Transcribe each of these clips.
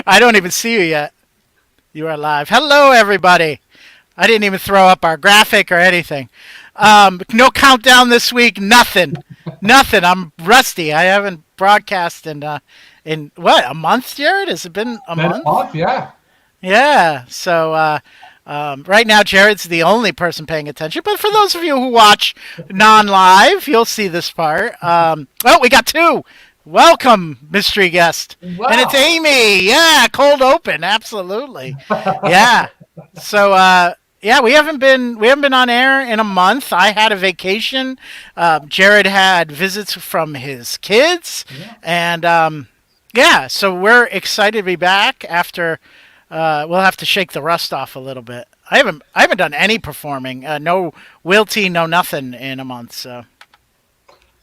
I don't even see you yet. You are live. Hello, everybody. I didn't even throw up our graphic or anything. No countdown this week. Nothing. Nothing. I'm rusty. I haven't broadcast in what, a month, Jerrod? Has it been a Been month? off, yeah. Yeah. So right now, Jared's the only person paying attention. But for those of you who watch non-live, you'll see this part. Oh, we got two. Welcome, mystery guest, and it's Wow. Amy. Yeah, cold open, absolutely. Yeah. So yeah, we haven't been on air in a month. I had a vacation. Jerrod had visits from his kids, Yeah. and yeah, so we're excited to be back after we'll have to shake the rust off a little bit. I haven't done any performing. No Wilty, no nothing in a month. So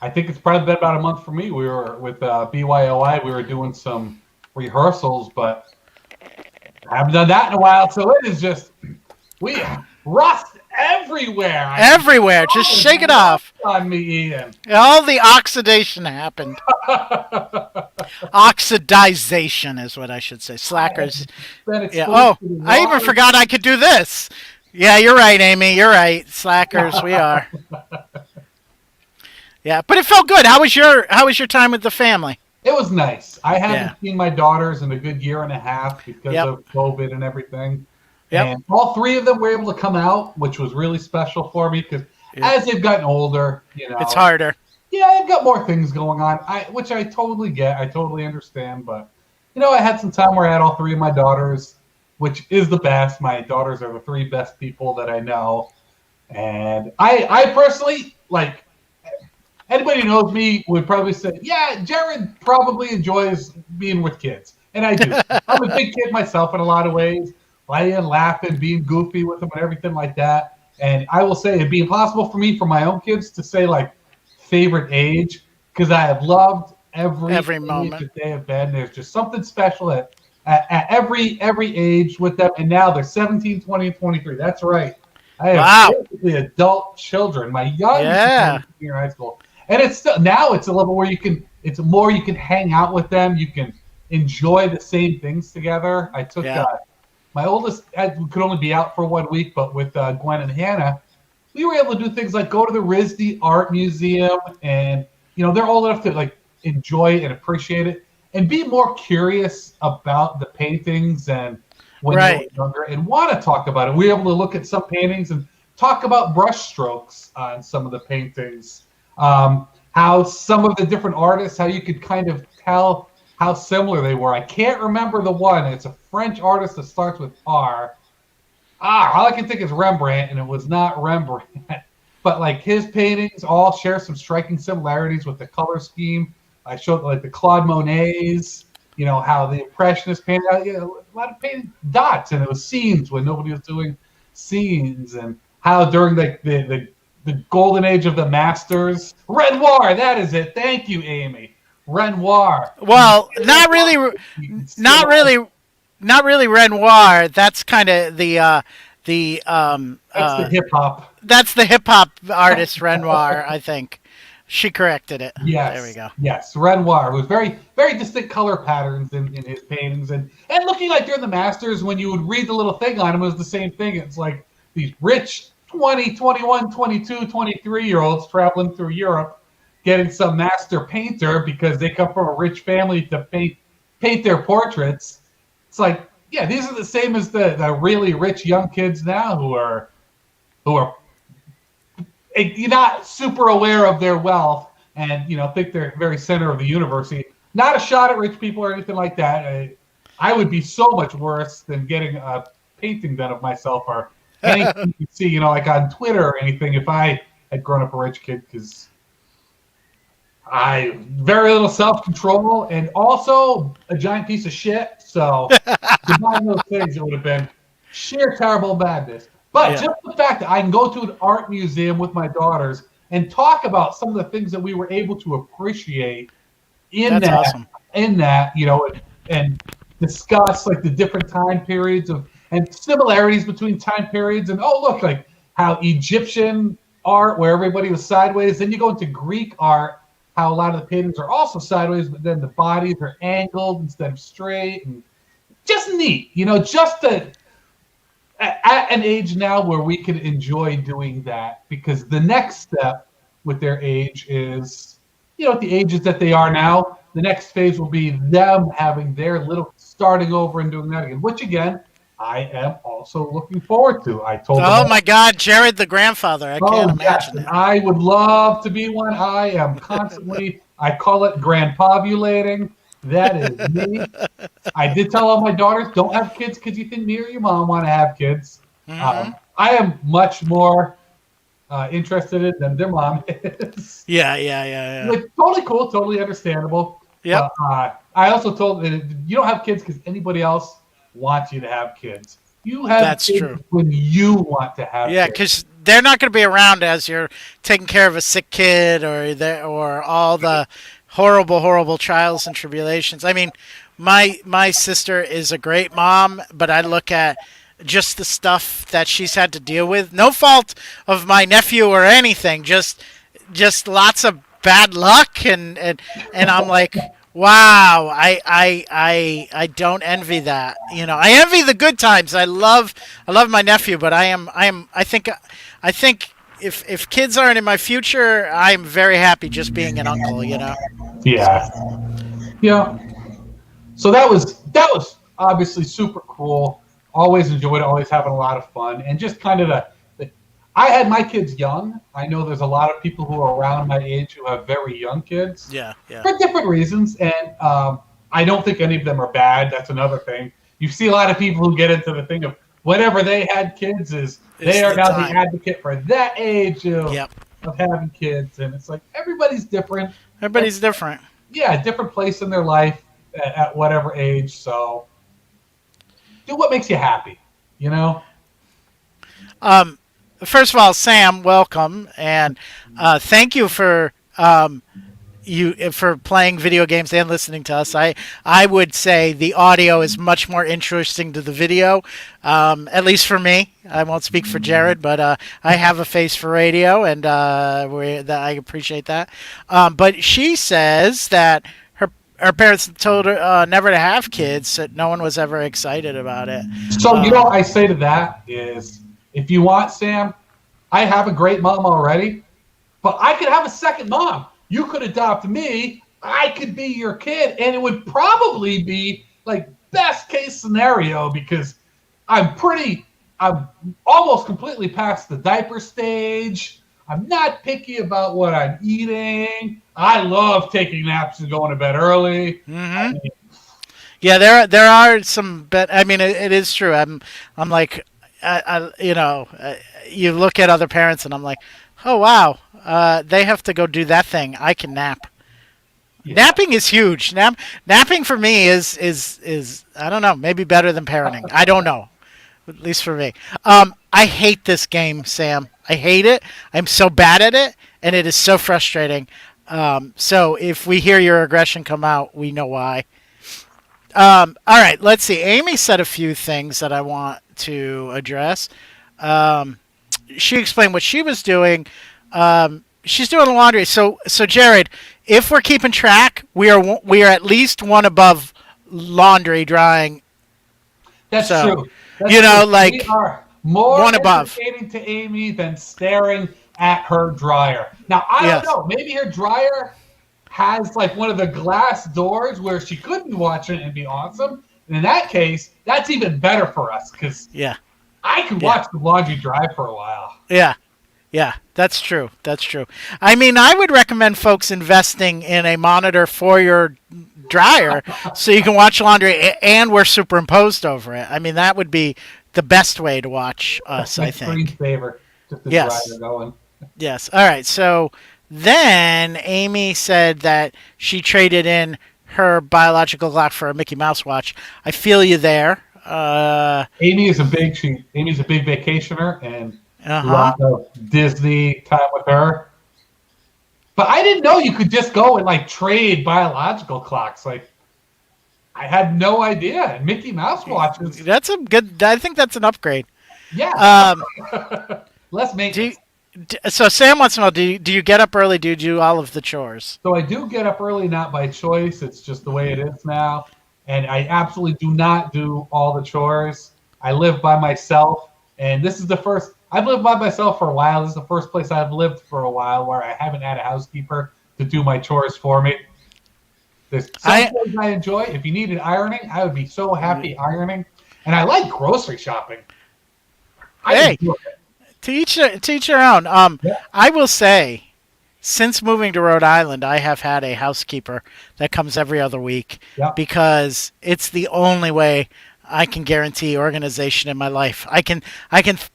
I think it's probably been about a month for me. We were with BYOI. We were doing some rehearsals, but I haven't done that in a while. So it is just we rust everywhere. I mean, everywhere, just oh, shake it rust off. on me, Ian. All the oxidation happened. Oxidization is what I should say. Slackers. Been Yeah. exposed Oh, to the I even wrong. forgot I could do this. Yeah, you're right, Amy. You're right. Slackers, we are. Yeah, but it felt good. How was your time with the family? It was nice. I Yeah. haven't seen my daughters in a good year and a half because Yep. of COVID and everything. Yep. And all three of them were able to come out, which was really special for me because Yep. as they've gotten older, It's harder. yeah, I've got more things going on, which I totally get. I totally understand. But, I had some time where I had all three of my daughters, which is the best. My daughters are the three best people that I know. And I personally, like, anybody who knows me would probably say, yeah, Jerrod probably enjoys being with kids. And I do. I'm a big kid myself in a lot of ways, playing, laughing, being goofy with them and everything like that. And I will say it'd be impossible for me, for my own kids, to say, like, favorite age, because I have loved every Every age moment. that they have been. There's just something special at every age with them. And now they're 17, 20, and 23. That's right. I have Wow. basically adult children. My youngest is Yeah. in junior high school, and it's still now it's a level where it's more you can hang out with them, you can enjoy the same things together. I took Yeah. my oldest could only be out for 1 week, but with Gwen and Hannah, we were able to do things like go to the RISD Art Museum, and they're old enough to, like, enjoy and appreciate it and be more curious about the paintings and when they were Right. younger and want to talk about it. We were able to look at some paintings and talk about brush strokes on some of the paintings, how some of the different artists, how you could kind of tell how similar they were. I can't remember the one. It's a French artist that starts with R. All I can think is Rembrandt, and it was not Rembrandt. But, like, his paintings all share some striking similarities with the color scheme. I showed, like, the Claude Monet's, how the Impressionists painted out, a lot of painted dots, and it was scenes when nobody was doing scenes, and how during the golden age of the masters, Renoir, that is it. Thank you, Amy. Renoir. Well, not really. Not Still, really. Not really Renoir. That's kind of the that's the hip hop. that's the hip hop artist Renoir. I think she corrected it. There we Yes, go. yes. Renoir was very, very distinct color patterns in his paintings, and looking like during the Masters, when you would read the little thing on him, it was the same thing. It's like these rich 20, 21, 22, 23 year olds traveling through Europe, getting some master painter because they come from a rich family to paint their portraits. It's like, yeah, these are the same as the really rich young kids now who are you're not super aware of their wealth and think they're very center of the universe. Not a shot at rich people or anything like that. I would be so much worse than getting a painting done of myself or anything you see, like on Twitter or anything, if I had grown up a rich kid, because I very little self-control and also a giant piece of shit. So combine those things, it would have been sheer terrible madness. But Yeah, just the fact that I can go to an art museum with my daughters and talk about some of the things that we were able to appreciate in that's that, awesome. and discuss, like, the different time periods and similarities between time periods, and look, like how Egyptian art where everybody was sideways, then you go into Greek art how a lot of the paintings are also sideways, but then the bodies are angled instead of straight, and just neat, just at an age now where we can enjoy doing that, because the next step with their age is, at the ages that they are now, the next phase will be them having their little starting over and doing that again, which again, I am also looking forward to. I told them, Oh my God, Jerrod the grandfather! I can't yes, imagine and it. I would love to be one. I am constantly, I call it grandpopulating. That is me. I did tell all my daughters, don't have kids because you think me or your mom want to have kids. Hmm. I am much more interested in than their mom is. Yeah, yeah, yeah, yeah. Which totally cool, totally understandable. Yep, But I also told them you don't have kids because anybody else wants you to have kids. You have that's kids true. when you want to have Yeah, kids. because they're not going to be around as you're taking care of a sick kid or all the horrible, horrible trials and tribulations. I mean, my sister is a great mom, but I look at just the stuff that she's had to deal with. No fault of my nephew or anything. Just lots of bad luck and I'm like, wow, I don't envy that. I envy the good times. I love my nephew, but I think if kids aren't in my future, I'm very happy just being an uncle. Yeah, So yeah. So that was obviously super cool. Always enjoyed it. Always having a lot of fun, and just kind of I had my kids young. I know there's a lot of people who are around my age who have very young kids yeah, yeah, for different reasons, and I don't think any of them are bad. That's another thing. You see a lot of people who get into the thing of whatever they had kids is it's they are the now the time. advocate for that age Yep, of having kids, and it's like everybody's different. And everybody's different. yeah, different place in their life at whatever age. So do what makes you happy, you know? Um, First of all, Sam, welcome, and thank you for for playing video games and listening to us. I would say the audio is much more interesting to the video, at least for me. I won't speak for Jerrod, but I have a face for radio, and I appreciate that. But she says that her parents told her never to have kids. That no one was ever excited about it. So, Um, I say to that is if you want, Sam, I have a great mom already, but I could have a second mom. You could adopt me. I could be your kid, and it would probably be like best case scenario because I'm almost completely past the diaper stage. I'm not picky about what I'm eating. I love taking naps and going to bed early. I mhm. mean, Yeah, there are some, but I mean, it is true. I'm like, you look at other parents, and I'm like, oh wow, they have to go do that thing. I can nap. yeah. Napping is huge. Napping for me is I don't know, maybe better than parenting. I don't know, at least for me. I hate this game, Sam. I hate it. I'm so bad at it, and it is so frustrating. So if we hear your aggression come out, we know why. All right, let's see. Amy said a few things that I want to address. Um, she explained what she was doing. She's doing laundry. So Jerrod, if we're keeping track, we are at least one above laundry drying. That's So, true. That's true. We like are more one above. entertaining to Amy than staring at her dryer. Now, I don't Yes. know. Maybe her dryer has like one of the glass doors where she could be watching it and be awesome. And in that case, that's even better for us because Yeah. I could Yeah. watch the laundry dry for a while. Yeah. Yeah. That's true. That's true. I mean, I would recommend folks investing in a monitor for your dryer so you can watch laundry and we're superimposed over it. I mean, that would be the best way to watch That's us, my I screen think. saver. Just the dryer Yes. going. Yes. All right. So then Amy said that she traded in her biological clock for a Mickey Mouse watch. I feel you there. Amy's a big vacationer and Uh a huh. lot of Disney time with her. But I didn't know you could just go and like trade biological clocks. Like I had no idea. And Mickey Mouse watches, That's a good. I think that's an upgrade. yeah, Um, less do maintenance. So Sam wants to know: do you get up early? Do you do all of the chores? So I do get up early, not by choice. It's just the way it is now. And I absolutely do not do all the chores. I live by myself. And this is the first, I've lived by myself for a while. This is the first place I've lived for a while where I haven't had a housekeeper to do my chores for me. There's some I chores I enjoy. If you needed ironing, I would be so happy ironing. And I like grocery shopping. I Hey, enjoy it. to each their own. Yeah. I will say, since moving to Rhode Island, I have had a housekeeper that comes every other week Yeah. because it's the only way I can guarantee organization in my life. I can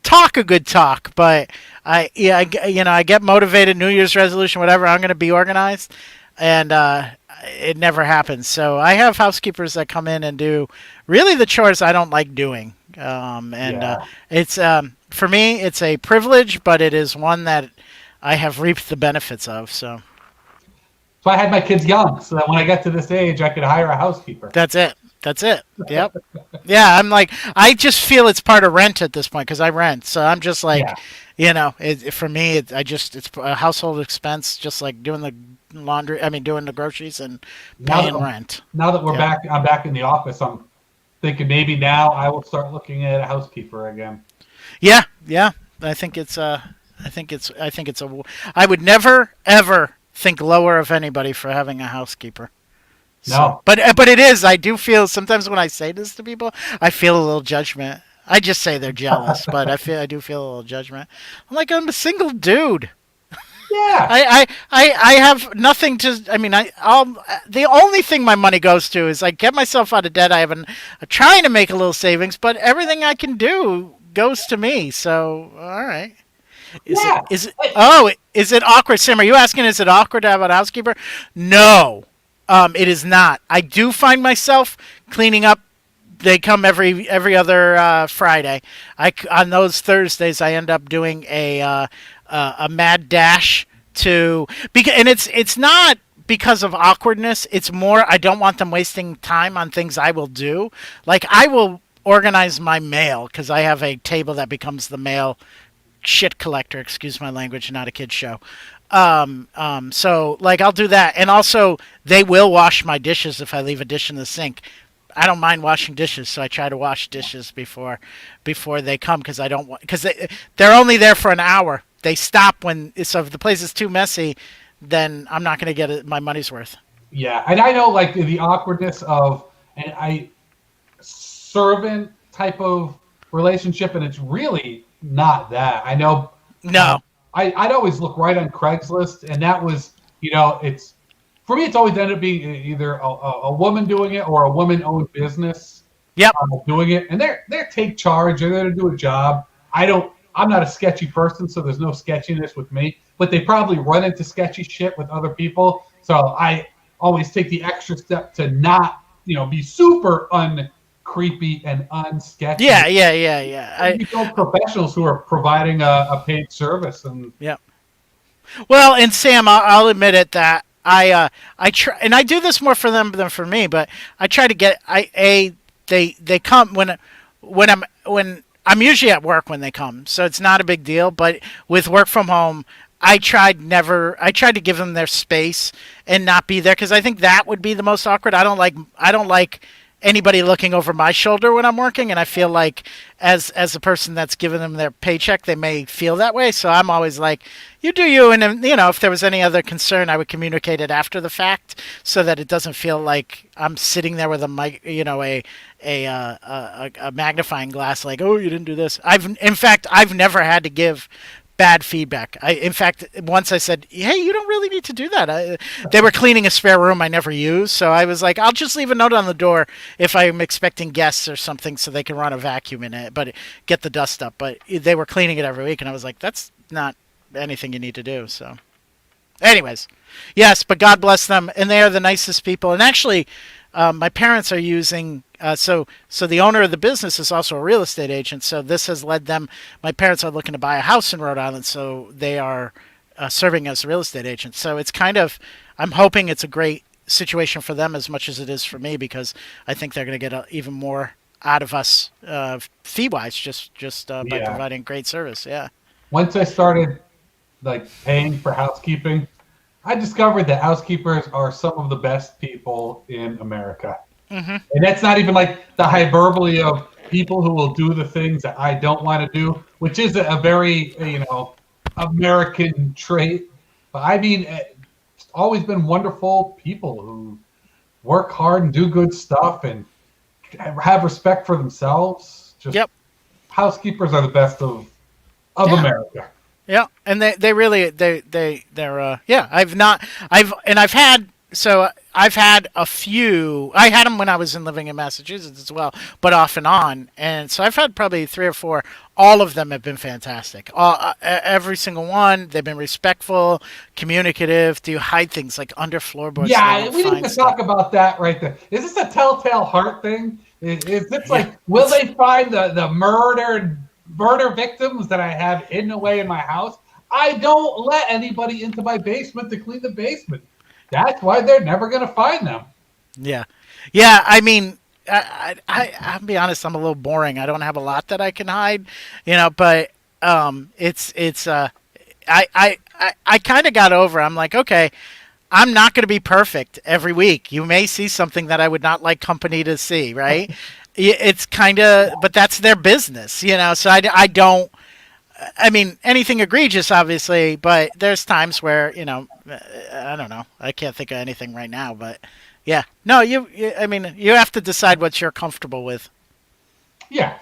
talk a good talk, but I get motivated. New Year's resolution, whatever. I'm going to be organized, and it never happens. So I have housekeepers that come in and do really the chores I don't like doing. Yeah. It's for me, it's a privilege, but it is one that I have reaped the benefits of. So So I had my kids young so that when I got to this age, I could hire a housekeeper. that's it. That's it. Yep. Yeah, I'm like, I just feel it's part of rent at this point because I rent. So I'm just like, Yeah. for me, it's a household expense, just like doing the laundry. I mean, doing the groceries and Now paying that rent. now that we're Yep. back, I'm back in the office. I'm thinking maybe now I will start looking at a housekeeper again. Yeah. Yeah. I think it's I would never ever think lower of anybody for having a housekeeper. So, No. but it is. I do feel sometimes when I say this to people, I feel a little judgment. I just say they're jealous, but I do feel a little judgment. I'm like, I'm a single dude. Yeah. I have nothing to. I mean, the only thing my money goes to is I get myself out of debt. I'm trying to make a little savings, but everything I can do goes to me. So, all right. Yeah. Is it awkward, Sam? Are you asking? Is it awkward to have a housekeeper? No, it is not. I do find myself cleaning up. They come every other Friday. On those Thursdays I end up doing a mad dash to because and it's not because of awkwardness. It's more I don't want them wasting time on things I will do. Like I will organize my mail because I have a table that becomes the mail shit collector. Excuse my language, not a kid's show. So like I'll do that, and also they will wash my dishes if I leave a dish in the sink. I don't mind washing dishes, so I try to wash dishes before they come because I don't want because they're only there for an hour. They stop when so if the place is too messy, then I'm not going to get my money's worth. Yeah. And I know like the awkwardness of and I servant type of relationship, and it's really not that. I know No, I'd always look right on Craigslist, and that was, it's for me, it's always ended up being either a woman doing it or a woman-owned business yep, doing it, and they're take charge. They're there to do a job. I'm not a sketchy person, so there's no sketchiness with me. But they probably run into sketchy shit with other people, so I always take the extra step to not, be super uncreepy and unsketchy. yeah. You know, professionals who are providing a paid service, and Yeah. Well, and Sam, I'll admit it that I try, and I do this more for them than for me, but I try to get they come when I'm usually at work when they come, so it's not a big deal. But with work from home, I tried to give them their space and not be there because I think that would be the most awkward. I don't like anybody looking over my shoulder when I'm working, and I feel like as a person that's giving them their paycheck, they may feel that way. So I'm always like, you do you, and then, if there was any other concern, I would communicate it after the fact, so that it doesn't feel like I'm sitting there with a mic, a magnifying glass, like, oh, you didn't do this. In fact, I've never had to give bad feedback. In fact, once I said, "Hey, you don't really need to do that." They were cleaning a spare room I never used, so I was like, "I'll just leave a note on the door if I'm expecting guests or something, so they can run a vacuum in it, but get the dust up." But they were cleaning it every week, and I was like, "That's not anything you need to do." So, anyways, yes, but God bless them, and they are the nicest people. And actually, my parents are using so the owner of the business is also a real estate agent. So this has led them. My parents are looking to buy a house in Rhode Island, so they are serving as a real estate agent. So it's kind of I'm hoping it's a great situation for them as much as it is for me because I think they're going to get even more out of us fee wise just by yeah. providing great service. Yeah. Once I started like paying for housekeeping, I discovered that housekeepers are some of the best people in America. And that's not even like the hyperbole of people who will do the things that I don't want to do, which is a very, American trait. But I mean, it's always been wonderful people who work hard and do good stuff and have respect for themselves. Just Yep. housekeepers are the best of Yeah. America. Yeah, and they really they're yeah. I've had I've had a few. I had them when I was living in Massachusetts as well, but off and on. And so I've had probably three or four. All of them have been fantastic. Every single one. They've been respectful, communicative. Do you hide things like under floorboards? So they Yeah, don't we need find to stuff. talk about that right there. Is this a telltale heart thing? Is this Yeah, like, will they find the murder victims that I have hidden away in my house? I don't let anybody into my basement to clean the basement. That's why they're never going to find them. yeah, yeah. I mean, I'll be honest. I'm a little boring. I don't have a lot that I can hide, But it's I kind of got over. I'm like, okay, I'm not going to be perfect every week. You may see something that I would not like company to see, right? It's kind of, but that's their business. So I don't. I mean, anything egregious, obviously, but there's times where I don't know. I can't think of anything right now, but yeah, no, I mean, you have to decide what you're comfortable with. Yeah,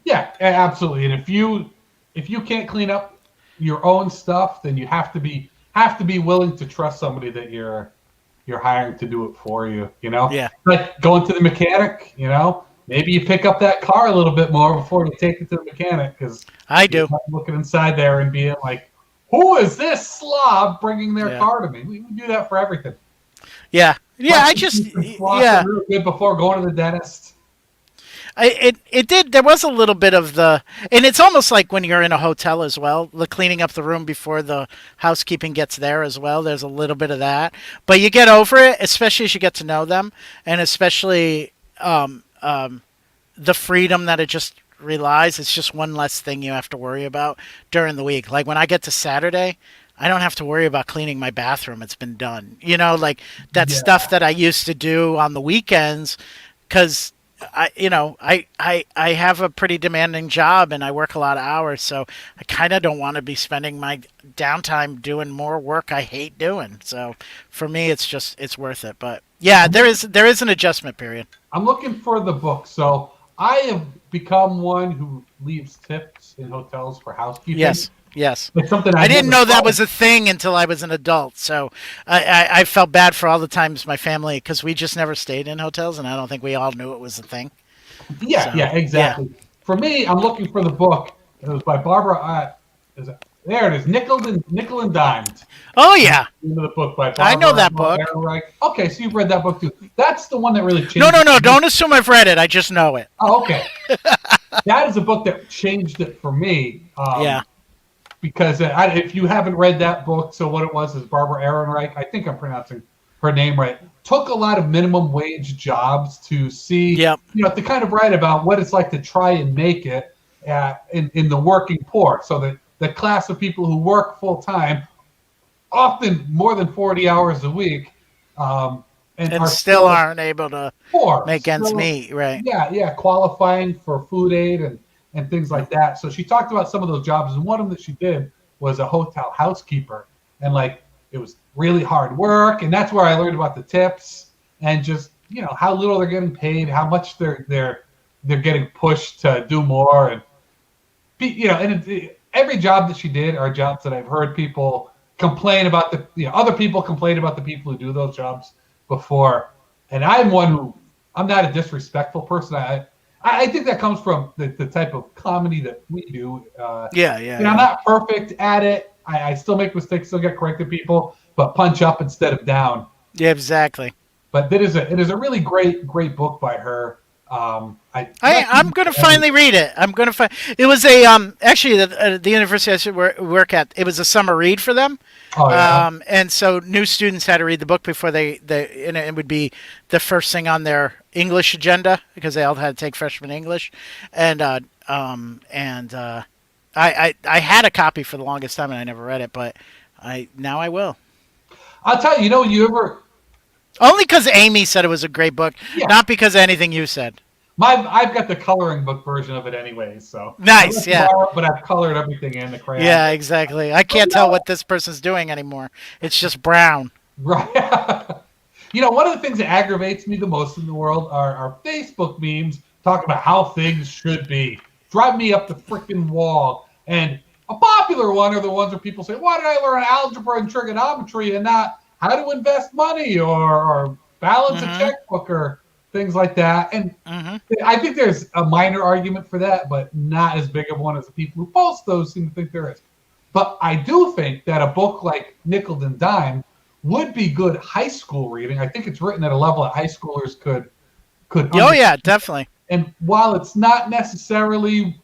yeah, absolutely. And if you can't clean up your own stuff, then you have to be willing to trust somebody that you're hiring to do it for you. Yeah, Like going to the mechanic. Maybe you pick up that car a little bit more before you take it to the mechanic because I you're do. not looking inside there and being like, "Who is this slob bringing their Yeah, car to me?" We do that for everything. yeah, yeah. Brush I your just teeth and floss yeah. it real good before going to the dentist. It did. There was a little bit of and it's almost like when you're in a hotel as well, the cleaning up the room before the housekeeping gets there as well. There's a little bit of that, but you get over it, especially as you get to know them, and especially the freedom that it just relies. It's just one less thing you have to worry about during the week. Like when I get to Saturday, I don't have to worry about cleaning my bathroom. It's been done. Like that Yeah. stuff that I used to do on the weekends, because I have a pretty demanding job and I work a lot of hours, so I kind of don't want to be spending my downtime doing more work I hate doing. So for me, it's worth it. But yeah, there is an adjustment period. I'm looking for the book. So I have become one who leaves tips in hotels for housekeeping. Yes, yes. It's something I I didn't never know that thought of. was a thing until I was an adult. So I felt bad for all the times my family, because we just never stayed in hotels, and I don't think we all knew it was a thing. Yeah, So yeah, yeah. exactly. For me, I'm looking for the book. It was by Barbara. There it is, Nickel and Dimed. Oh yeah, Name of the book by I know Barbara that book. Ehrenreich. Okay, so you've read that book too. That's the one that really No, changed no, it no. for me. Don't assume I've read it. I just know it. Oh, okay. That is a book that changed it for me. Yeah. Because if you haven't read that book, so what it was is Barbara Ehrenreich, I think I'm pronouncing her name right, took a lot of minimum wage jobs to see, Yep. to kind of write about what it's like to try and make it in the working poor. So that the class of people who work full time, often more than 40 hours a week, and And are still still aren't able to poor. make ends So meet, right? yeah, qualifying for food aid and things Yeah. like that. So she talked about some of those jobs, and one of them that she did was a hotel housekeeper, and like it was really hard work, and that's where I learned about the tips and just how little they're getting paid, how much they're getting pushed to do more, and every job that she did are jobs that I've heard people complain about other people complain about the people who do those jobs before, and I'm not a disrespectful person. I think that comes from the type of comedy that we do. Yeah, yeah, I'm yeah. not perfect at it. I still make mistakes, still get corrected people, but punch up instead of down. Yeah, exactly. But it is a really great book by her. I I'm recommend gonna every- finally read it. I'm gonna find. It was a actually the university I should work at. It was a summer read for them. Oh yeah, And so new students had to read the book before and it would be the first thing on their English agenda, because they all had to take freshman English, and I had a copy for the longest time and I never read it, but I will. I'll tell you, you ever, Only because Amy said it was a great book, yeah, not because of anything you said. I've got the coloring book version of it anyway, so I Nice, let you yeah. borrow it, but I've colored everything in the crayon. Yeah, exactly. I But can't tell what this person's doing anymore. It's just brown. right. One of the things that aggravates me the most in the world are Facebook memes talking about how things should be. Drive me up the freaking wall. And a popular one are the ones where people say, why did I learn algebra and trigonometry and not how to invest money or balance a checkbook or things like that? And I think there's a minor argument for that, but not as big of one as the people who post those seem to think there is. But I do think that a book like Nickel and Dime would be good high school reading. I think it's written at a level that high schoolers could Oh yeah, definitely. And while it's not necessarily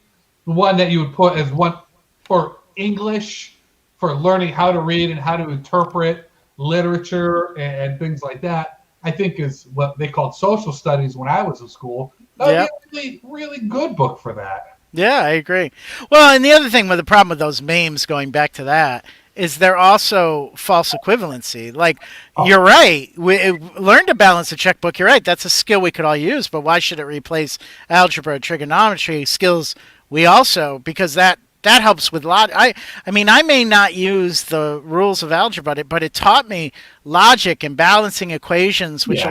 the one that you would put as one for English, for learning how to read and how to interpret literature and things like that, I think is what they called social studies when I was in school. That would be a really, really good book for that. Yeah, I agree. Well, and the other thing with the problem with those memes, going back to that, is they're also false equivalency. Like, you're right. We learn to balance a checkbook. You're right. That's a skill we could all use, but why should it replace algebra, trigonometry, skills we also, because that helps with I mean, I may not use the rules of algebra, but it taught me logic and balancing equations, which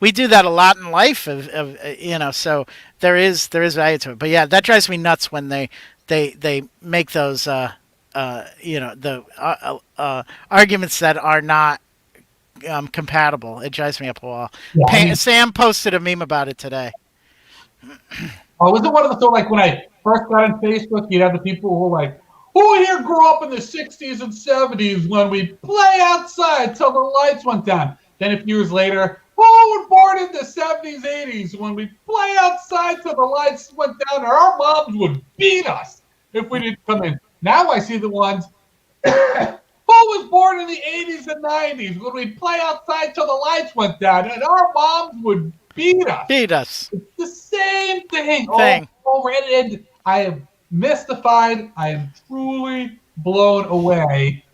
we do that a lot in life so there is value to it. But yeah, that drives me nuts when they make those arguments that are not compatible. It drives me up a wall. Sam posted a meme about it today. Oh, was it one of the, so like when I first got on Facebook, you'd have the people who were like, who here grew up in the 60s and 70s when we play outside till the lights went down? Then a few years later, who was born in the 70s, 80s when we play outside till the lights went down and our moms would beat us if we didn't come in? Now I see the ones who was born in the 80s and 90s when we'd play outside till the lights went down and our moms would beat us. It's the same thing. And I am mystified. I am truly blown away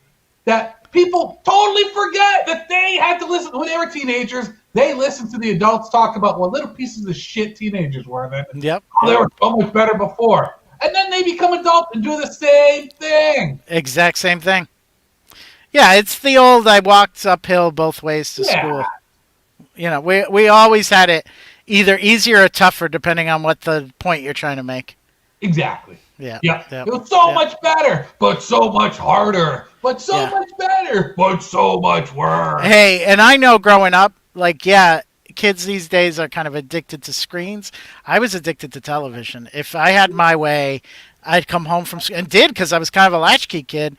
that people totally forget that they had to listen when they were teenagers. They listened to the adults talk about what little pieces of shit teenagers were. They were so much better before. And then they become adults and do the same thing. Exact same thing. Yeah, it's the old I walked uphill both ways to school. We always had it either easier or tougher depending on what the point you're trying to make. Exactly. Yeah. It was so much better, but so much harder. But so much better, but so much worse. Hey, and I know growing up, kids these days are kind of addicted to screens. I was addicted to television. If I had my way, I'd come home from and did because I was kind of a latchkey kid.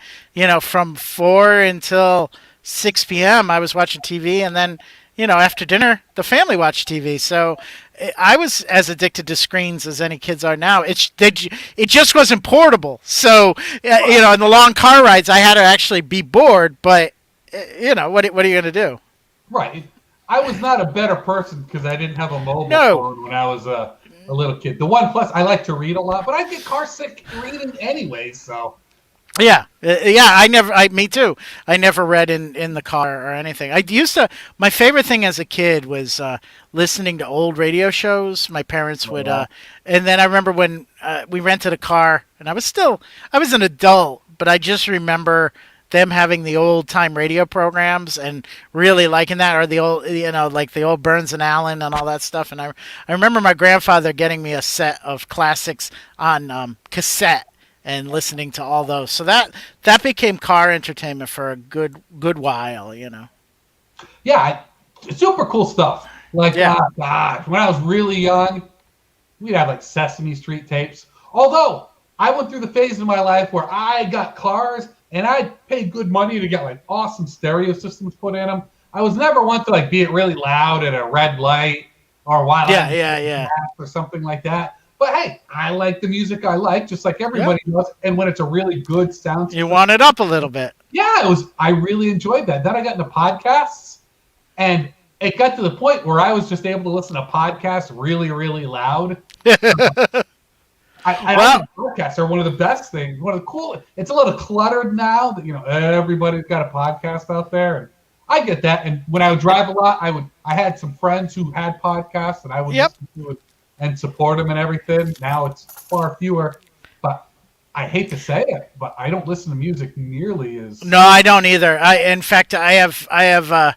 From 4 until 6 p.m. I was watching TV, and then after dinner the family watched TV. So I was as addicted to screens as any kids are now. It just wasn't portable. So in the long car rides, I had to actually be bored. But what are you going to do? Right. I was not a better person because I didn't have a mobile phone when I was a little kid. The one plus, I like to read a lot, but I get car sick reading anyway. So. Yeah. Me too. I never read in the car or anything. My favorite thing as a kid was listening to old radio shows. My parents would, and then I remember when we rented a car, and I was an adult, but I just remember them having the old time radio programs and really liking that, or the old, like the old Burns and Allen and all that stuff. And I remember my grandfather getting me a set of classics on cassette and listening to all those. So that became car entertainment for a good while, Yeah, super cool stuff. Like, gosh, when I was really young, we'd have like Sesame Street tapes. Although I went through the phase in my life where I got cars and I paid good money to get like awesome stereo systems put in them. I was never one to like be it really loud at a red light or while or something like that. But hey, I like the music I like, just like everybody does. And when it's a really good sound system, you want it up a little bit. Yeah, I really enjoyed that. Then I got into podcasts, and it got to the point where I was just able to listen to podcasts really, really loud. I think podcasts are one of the best things. One of the cool. It's a little cluttered now that everybody's got a podcast out there. And I get that. And when I would drive a lot, I had some friends who had podcasts, and I would listen to it and support them and everything. Now it's far fewer, but I hate to say it, but I don't listen to music nearly as. No, I don't either. In fact, I have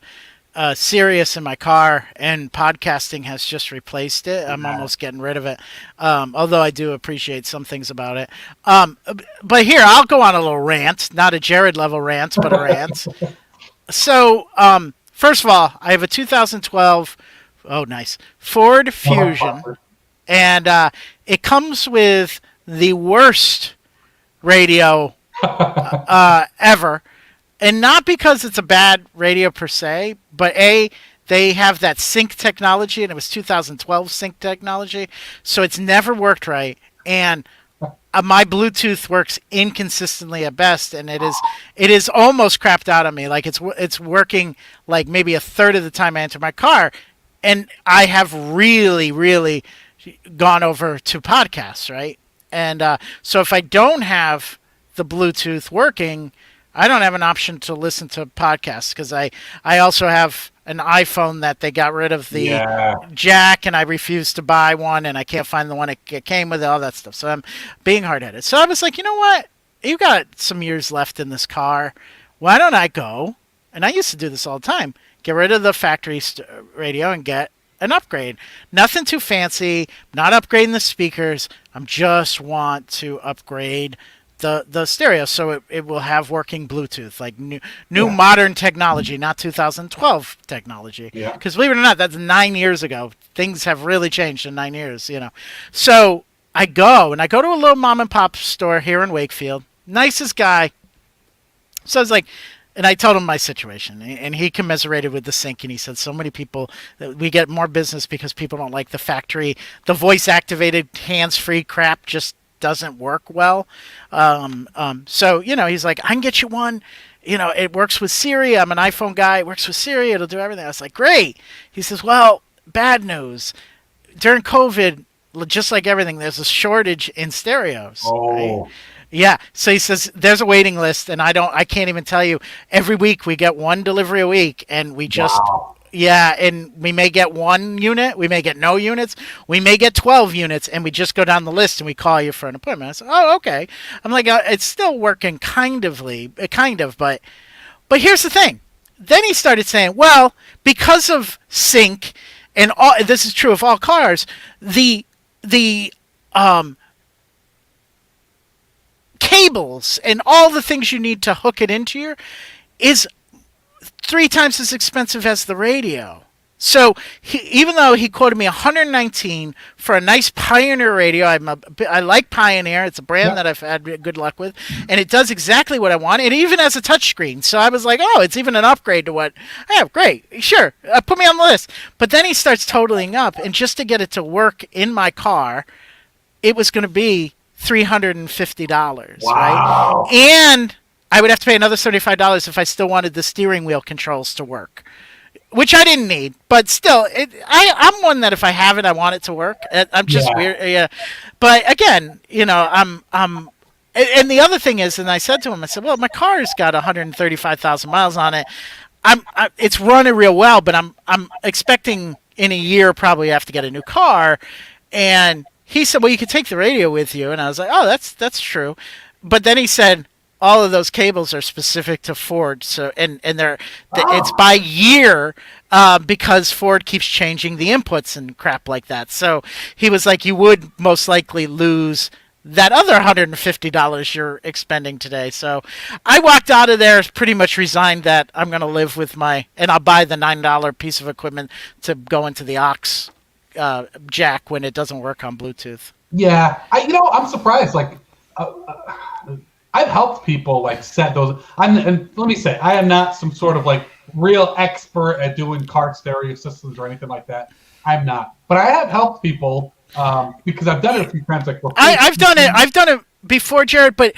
Sirius in my car, and podcasting has just replaced it. I'm almost getting rid of it, although I do appreciate some things about it. But here, I'll go on a little rant, not a Jerrod level rant, but a rant. So, first of all, I have a 2012, nice, Ford Fusion, and it comes with the worst radio ever. And not because it's a bad radio per se, but they have that sync technology, and it was 2012 sync technology, so it's never worked right. And my Bluetooth works inconsistently at best, and it is almost crapped out on me. Like it's working like maybe a third of the time I enter my car, and I have really, really gone over to podcasts, right? And so if I don't have the Bluetooth working, I don't have an option to listen to podcasts because I also have an iPhone that they got rid of the jack, and I refuse to buy one, and I can't find the one it came with, all that stuff. So I'm being hard-headed. So I was like, you know what? You got some years left in this car. Why don't I go, and I used to do this all the time, get rid of the factory radio and get an upgrade. Nothing too fancy, not upgrading the speakers. I just want to upgrade the stereo, so it will have working Bluetooth, like new modern technology, not 2012 technology. Because believe it or not, that's 9 years ago. Things have really changed in 9 years, So I go to a little mom and pop store here in Wakefield. Nicest guy. So I was like, and I told him my situation, and he commiserated with the sync, and he said, so many people, we get more business because people don't like the factory, the voice-activated, hands-free crap just doesn't work well. So, he's like, I can get you one. It works with Siri. I'm an iPhone guy. It works with Siri. It'll do everything. I was like, great. He says, well, bad news. During COVID, just like everything, there's a shortage in stereos. Right? Yeah. So he says there's a waiting list, and I can't even tell you. Every week we get one delivery a week, and we just and we may get 1 unit, we may get no units, we may get 12 units, and we just go down the list and we call you for an appointment. I said, oh, okay. I'm like, it's still working kind of, but here's the thing. Then he started saying, well, because of sync, and all this is true of all cars, the cables and all the things you need to hook it into your is 3 times as expensive as the radio. So even though he quoted me $119 for a nice Pioneer radio, I like Pioneer. It's a brand that I've had good luck with, and it does exactly what I want. It even has a touchscreen. So I was like, oh, it's even an upgrade to what I have. Great, sure, put me on the list. But then he starts totaling up, and just to get it to work in my car, it was going to be $350, right? And I would have to pay another $75 if I still wanted the steering wheel controls to work, which I didn't need. But still, I'm one that if I have it, I want it to work. I'm just weird. Yeah. But again, I'm and the other thing is, and I said to him, I said, well, my car's got 135,000 miles on it. It's running real well, but I'm expecting in a year probably have to get a new car. And he said, well, you could take the radio with you. And I was like, oh, that's true. But then he said, all of those cables are specific to Ford, so and it's by year because Ford keeps changing the inputs and crap like that. So he was like, you would most likely lose that other $150 you're expending today. So I walked out of there pretty much resigned that I'm going to live with and I'll buy the $9 piece of equipment to go into the aux jack when it doesn't work on Bluetooth. Yeah, I'm surprised. Like, I've helped people like set those. And let me say, I am not some sort of like real expert at doing car stereo systems or anything like that. I'm not, but I have helped people because I've done it a few times. Like I've done it before, Jerrod. But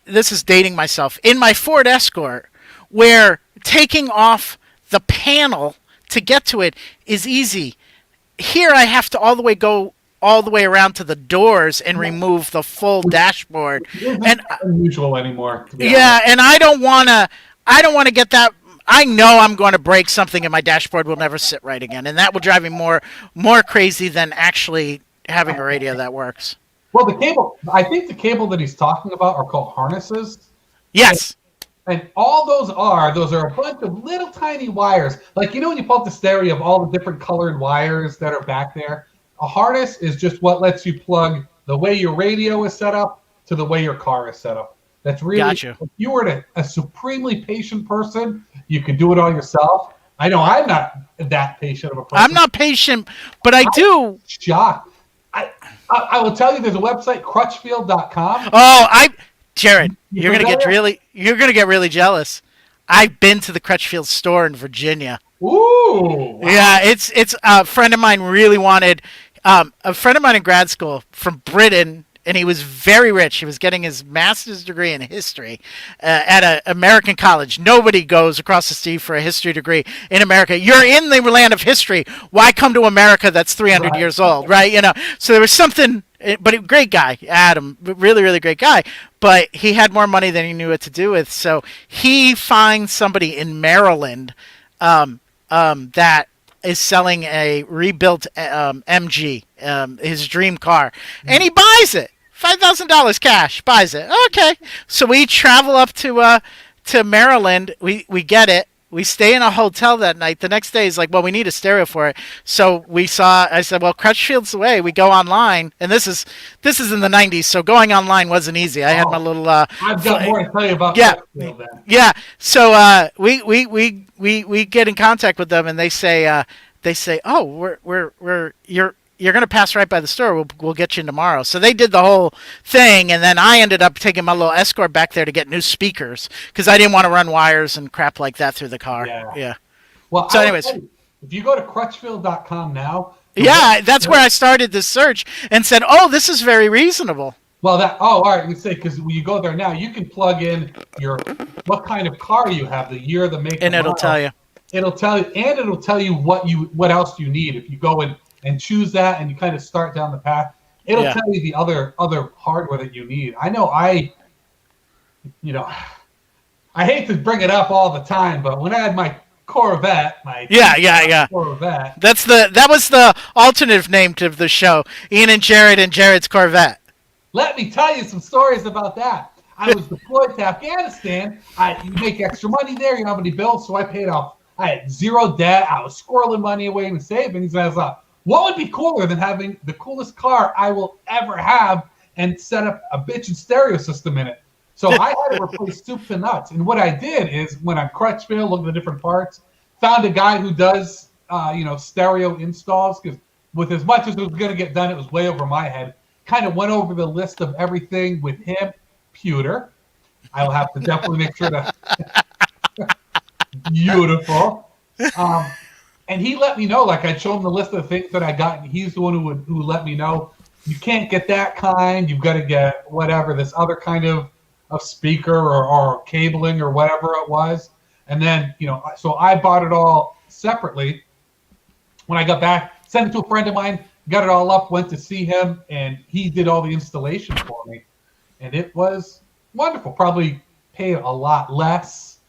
this is dating myself in my Ford Escort, where taking off the panel to get to it is easy. Here I have to all the way go all the way around to the doors and remove the full dashboard. It isn't And unusual anymore, to be yeah, honest. and I don't want to. I don't want to get that. I know I'm going to break something, and my dashboard will never sit right again, and that will drive me more crazy than actually having a radio that works. Well, the cable, I think the cable that he's talking about are called harnesses. Yes. And all those are a bunch of little tiny wires. Like, you know, when you pull up the stereo of all the different colored wires that are back there? A harness is just what lets you plug the way your radio is set up to the way your car is set up. That's really, Gotcha. if you were a supremely patient person, you could do it all yourself. I know I'm not that patient of a person. I'm not patient, but I do. Shocked. I will tell you, there's a website, crutchfield.com. Oh, Jerrod, you're gonna familiar? get really jealous. I've been to the Crutchfield store in Virginia. Ooh. Wow. Yeah, it's a friend of mine really wanted. A friend of mine in grad school from Britain, and he was very rich. He was getting his master's degree in history at an American college. Nobody goes across the sea for a history degree in America. You're in the land of history. Why come to America that's 300 Right. years old, right? You know. So there was something. But a great guy, Adam, really, really great guy. But he had more money than he knew what to do with. So he finds somebody in Maryland that is selling a rebuilt MG, his dream car, and he buys it. $5,000 cash, buys it. Okay, so we travel up to Maryland. We get it. We stay in a hotel that night. The next day, he's like, "Well, we need a stereo for it." So I said, "Well, Crutchfield's the way." We go online, and this is in the '90s, so going online wasn't easy. I had my little I've got more to tell you about yeah, Crutchfield then. yeah. So we get in contact with them, and they say, "Oh, you're gonna pass right by the store. We'll get you in tomorrow." So they did the whole thing, and then I ended up taking my little Escort back there to get new speakers because I didn't want to run wires and crap like that through the car. Yeah. Well, So I will anyways. tell you, if you go to crutchfield.com now, Yeah, that's where I started this search and said, "Oh, this is very reasonable." all right, you say, because when you go there now, you can plug in what kind of car you have, the year, the make, And the it'll model. tell you. It'll tell you, and it'll tell you what else you need. If you go and choose that, and you kind of start down the path, it'll Yeah. tell you the other hardware that you need. I know you know, I hate to bring it up all the time, but when I had my Corvette, Yeah. Corvette, That was the alternative name to the show, Ian and Jared's Corvette. let me tell you some stories about that. I was deployed to Afghanistan. You make extra money there. You don't have any bills, so I paid off. I had zero debt. I was squirreling money away in savings. And I thought, what would be cooler than having the coolest car I will ever have and set up a bitchin' stereo system in it? So I had to replace soup to nuts. And what I did is, when I'm Crutchfield, looked at the different parts, found a guy who does, stereo installs, because with as much as it was going to get done, it was way over my head. Kind of went over the list of everything with him. Pewter. I will have to definitely make sure to. Beautiful. And he let me know, like, I'd show him the list of things that I got, and he's the one who let me know, you can't get that kind, you've got to get whatever, this other kind of speaker or cabling or whatever it was. And then, so I bought it all separately. When I got back, sent it to a friend of mine, got it all up, went to see him, and he did all the installation for me. And it was wonderful. Probably paid a lot less.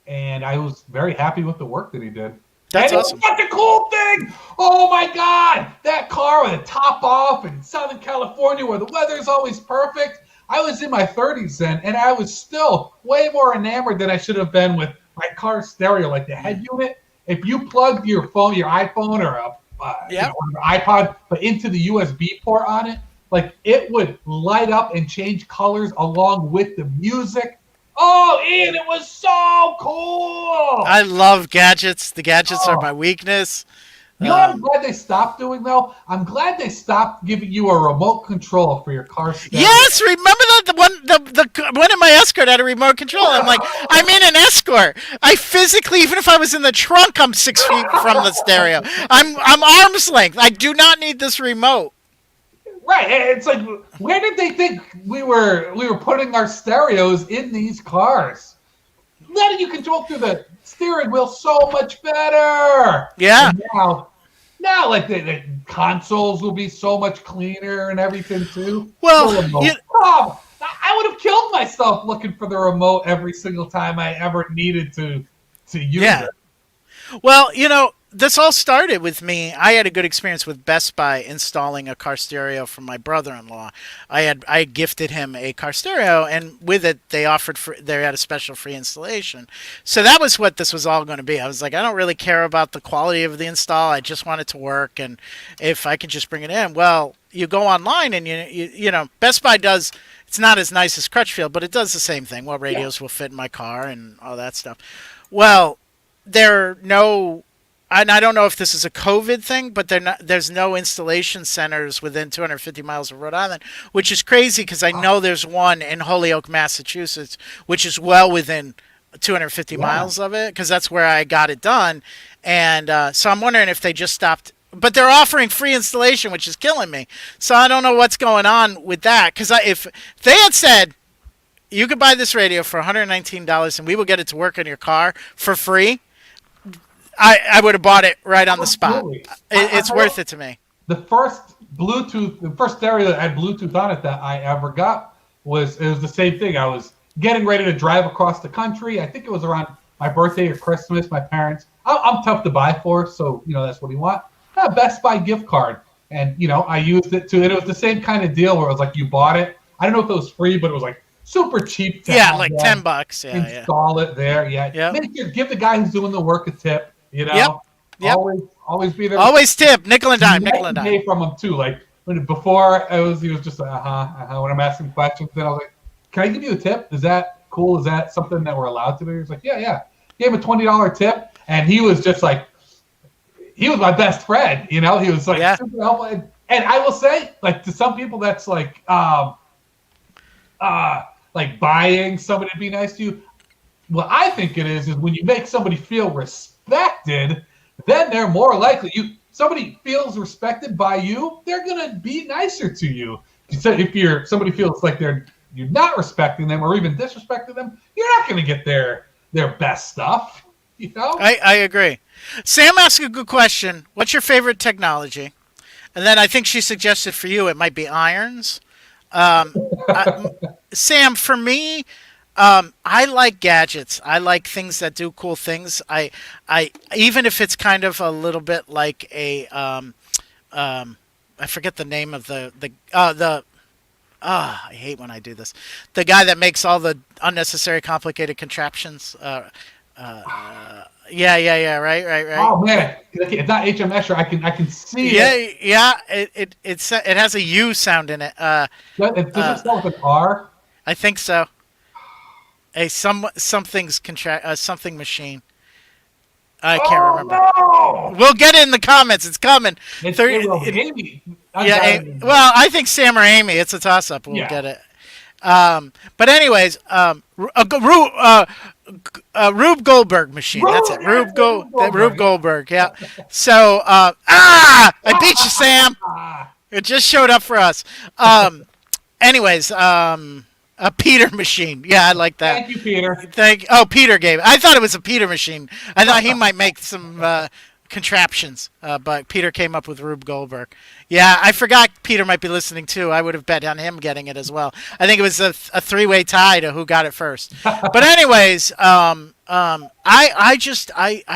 And I was very happy with the work that he did. That's and awesome. It was such a cool thing. Oh my God. That car with a top off in Southern California where the weather is always perfect. I was in my 30s then, and I was still way more enamored than I should have been with my car stereo, like the head unit. If you plugged your phone, your iPhone or an iPod, but into the USB port on it, like, it would light up and change colors along with the music. Oh, Ian, it was so cool. I love gadgets. The gadgets are my weakness. You know what I'm glad they stopped doing, though? I'm glad they stopped giving you a remote control for your car stereo. Yes, remember that the one in my Escort had a remote control. I'm like, I'm in an Escort. I physically, even if I was in the trunk, I'm 6 feet from the stereo. I'm arm's length. I do not need this remote. Right. It's like, where did they think we were putting our stereos in these cars? Letting you control through the steering wheel so much better. Yeah. And now, Now, like the consoles will be so much cleaner and everything too. Well, The remote. I would have killed myself looking for the remote every single time I ever needed to use yeah. it. Well, this all started with me. I had a good experience with Best Buy installing a car stereo for my brother-in-law. I gifted him a car stereo, and with it, they had a special free installation. So that was what this was all going to be. I was like, I don't really care about the quality of the install. I just want it to work, and if I could just bring it in, well, you go online and Best Buy does. It's not as nice as Crutchfield, but it does the same thing. What radios will fit in my car and all that stuff. Well, and I don't know if this is a COVID thing, but there's no installation centers within 250 miles of Rhode Island, which is crazy because I know there's one in Holyoke, Massachusetts, which is well within 250 miles of it, because that's where I got it done. And so I'm wondering if they just stopped. But they're offering free installation, which is killing me. So I don't know what's going on with that. Because if they had said, you could buy this radio for $119 and we will get it to work in your car for free, I would have bought it right on the spot. It's worth it to me. The first stereo that had Bluetooth on it that I ever got was the same thing. I was getting ready to drive across the country. I think it was around my birthday or Christmas. My parents, I'm tough to buy for, so that's what you want. A Best Buy gift card, and I used it too. And it was the same kind of deal where it was like you bought it. I don't know if it was free, but it was like super cheap. Like $10. Install it there. Yeah. Make sure, give the guy who's doing the work a tip. Yep. Always be there. Always tip. Nickel and dime. Pay from him too. Like before, he was just when I'm asking questions, then I was like, "Can I give you a tip? Is that cool? Is that something that we're allowed to do?" He was like, "Yeah." Gave him a $20 tip, and he was just like, he was my best friend. He was like super helpful. And I will say, like to some people, that's like buying somebody to be nice to you. What I think it is when you make somebody feel respected, then they're more likely. Somebody feels respected by you, they're gonna be nicer to you. So if somebody feels like you're not respecting them or even disrespecting them, you're not gonna get their best stuff. I agree. Sam asked a good question. What's your favorite technology? And then I think she suggested for you it might be irons. Sam, for me, I like gadgets. I like things that do cool things. I even if it's kind of a little bit like a I forget the name of I hate when I do this. The guy that makes all the unnecessary complicated contraptions. Yeah. Right. Oh man, it's not HMS. I can see it. Yeah. It has a U sound in it. Does it start with an R? I think so. Something machine. I can't remember. No! We'll get it in the comments. It's coming. It's Amy. Well, I think Sam or Amy. It's a toss-up. We'll get it. But anyways, Rube Goldberg machine. That's it. Rube Goldberg. Yeah. So, I beat you, Sam. It just showed up for us. Anyways, a Peter machine. Yeah, I like that. Thank you, Peter. Peter gave it. I thought it was a Peter machine. I thought he might make some contraptions, but Peter came up with Rube Goldberg. Yeah, I forgot Peter might be listening too. I would have bet on him getting it as well. I think it was a three-way tie to who got it first. But anyways, I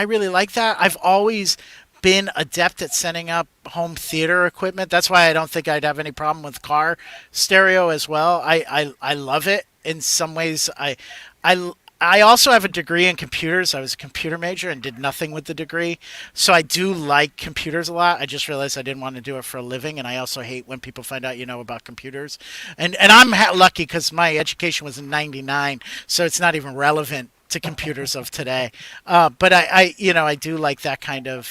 really like that. I've always been adept at setting up home theater equipment. That's why I don't think I'd have any problem with car stereo as well. I love it in some ways. I also have a degree in computers. I was a computer major and did nothing with the degree. So I do like computers a lot. I just realized I didn't want to do it for a living. And I also hate when people find out about computers. And I'm lucky because my education was in '99. So it's not even relevant to computers of today. But I do like that kind of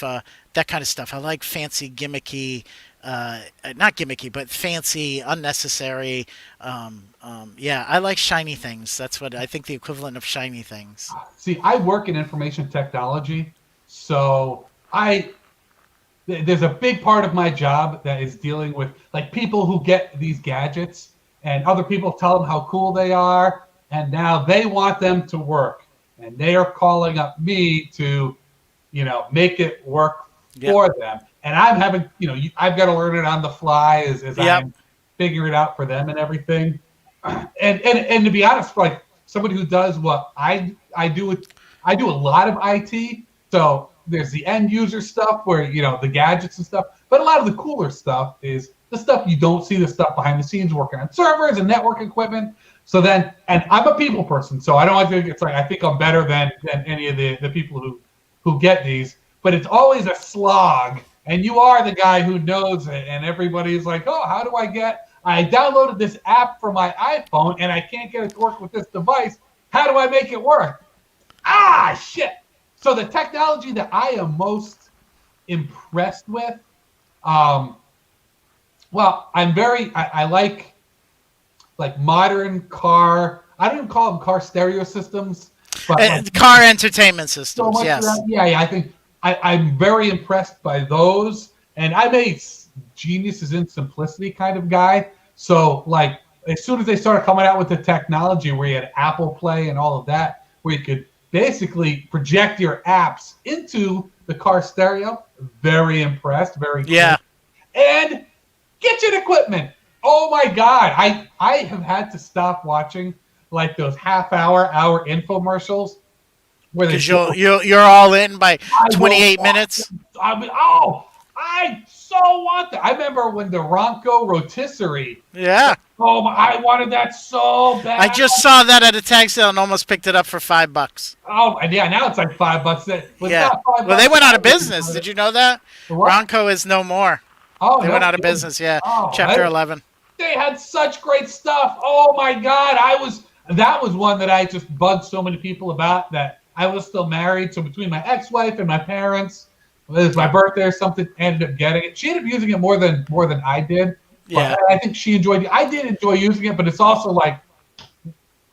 stuff. I like fancy, gimmicky, not gimmicky, but fancy, unnecessary. I like shiny things. That's what I think the equivalent of shiny things. See, I work in information technology, so there's a big part of my job that is dealing with like people who get these gadgets and other people tell them how cool they are, and now they want them to work, and they are calling up me to, make it work for them. and I'm having, I've got to learn it on the fly as Yep. I'm figuring it out for them and everything. And to be honest, like somebody who does what I do, I do a lot of IT. So there's the end user stuff where the gadgets and stuff, but a lot of the cooler stuff is the stuff you don't see, the stuff behind the scenes, working on servers and network equipment. So then, and I'm a people person, so I don't like to. It's like I think I'm better than any of the people who get these, but it's always a slog. And you are the guy who knows it, and everybody's like, "Oh, how do I get? I downloaded this app for my iPhone, and I can't get it to work with this device. How do I make it work?" Ah, shit. So the technology that I am most impressed with, well, I like modern car. I don't even call them car stereo systems, but car entertainment systems. so much Yes. yeah. I think I'm very impressed by those, and I'm a genius is in simplicity kind of guy. So like as soon as they started coming out with the technology where you had Apple Play and all of that, where you could basically project your apps into the car stereo, very impressed, very cool. Yeah. And kitchen equipment. Oh my God. I have had to stop watching like those hour infomercials where Because you're all in by 28 minutes. I so want that. I remember when the Ronco rotisserie. Yeah. Oh my, I wanted that so bad. I just saw that at a tag sale and almost picked it up for $5. Oh, and yeah, now it's like $5. Yeah. Well, they went out of business. Did you know that? Ronco is no more. Oh, they went out of business. Yeah. Oh, Chapter 11. They had such great stuff. Oh my God, that was one that I just bugged so many people about that I was still married. So between my ex-wife and my parents, it was my birthday or something, ended up getting it. She ended up using it more than I did. Yeah. I think she enjoyed it. I did enjoy using it, but it's also like,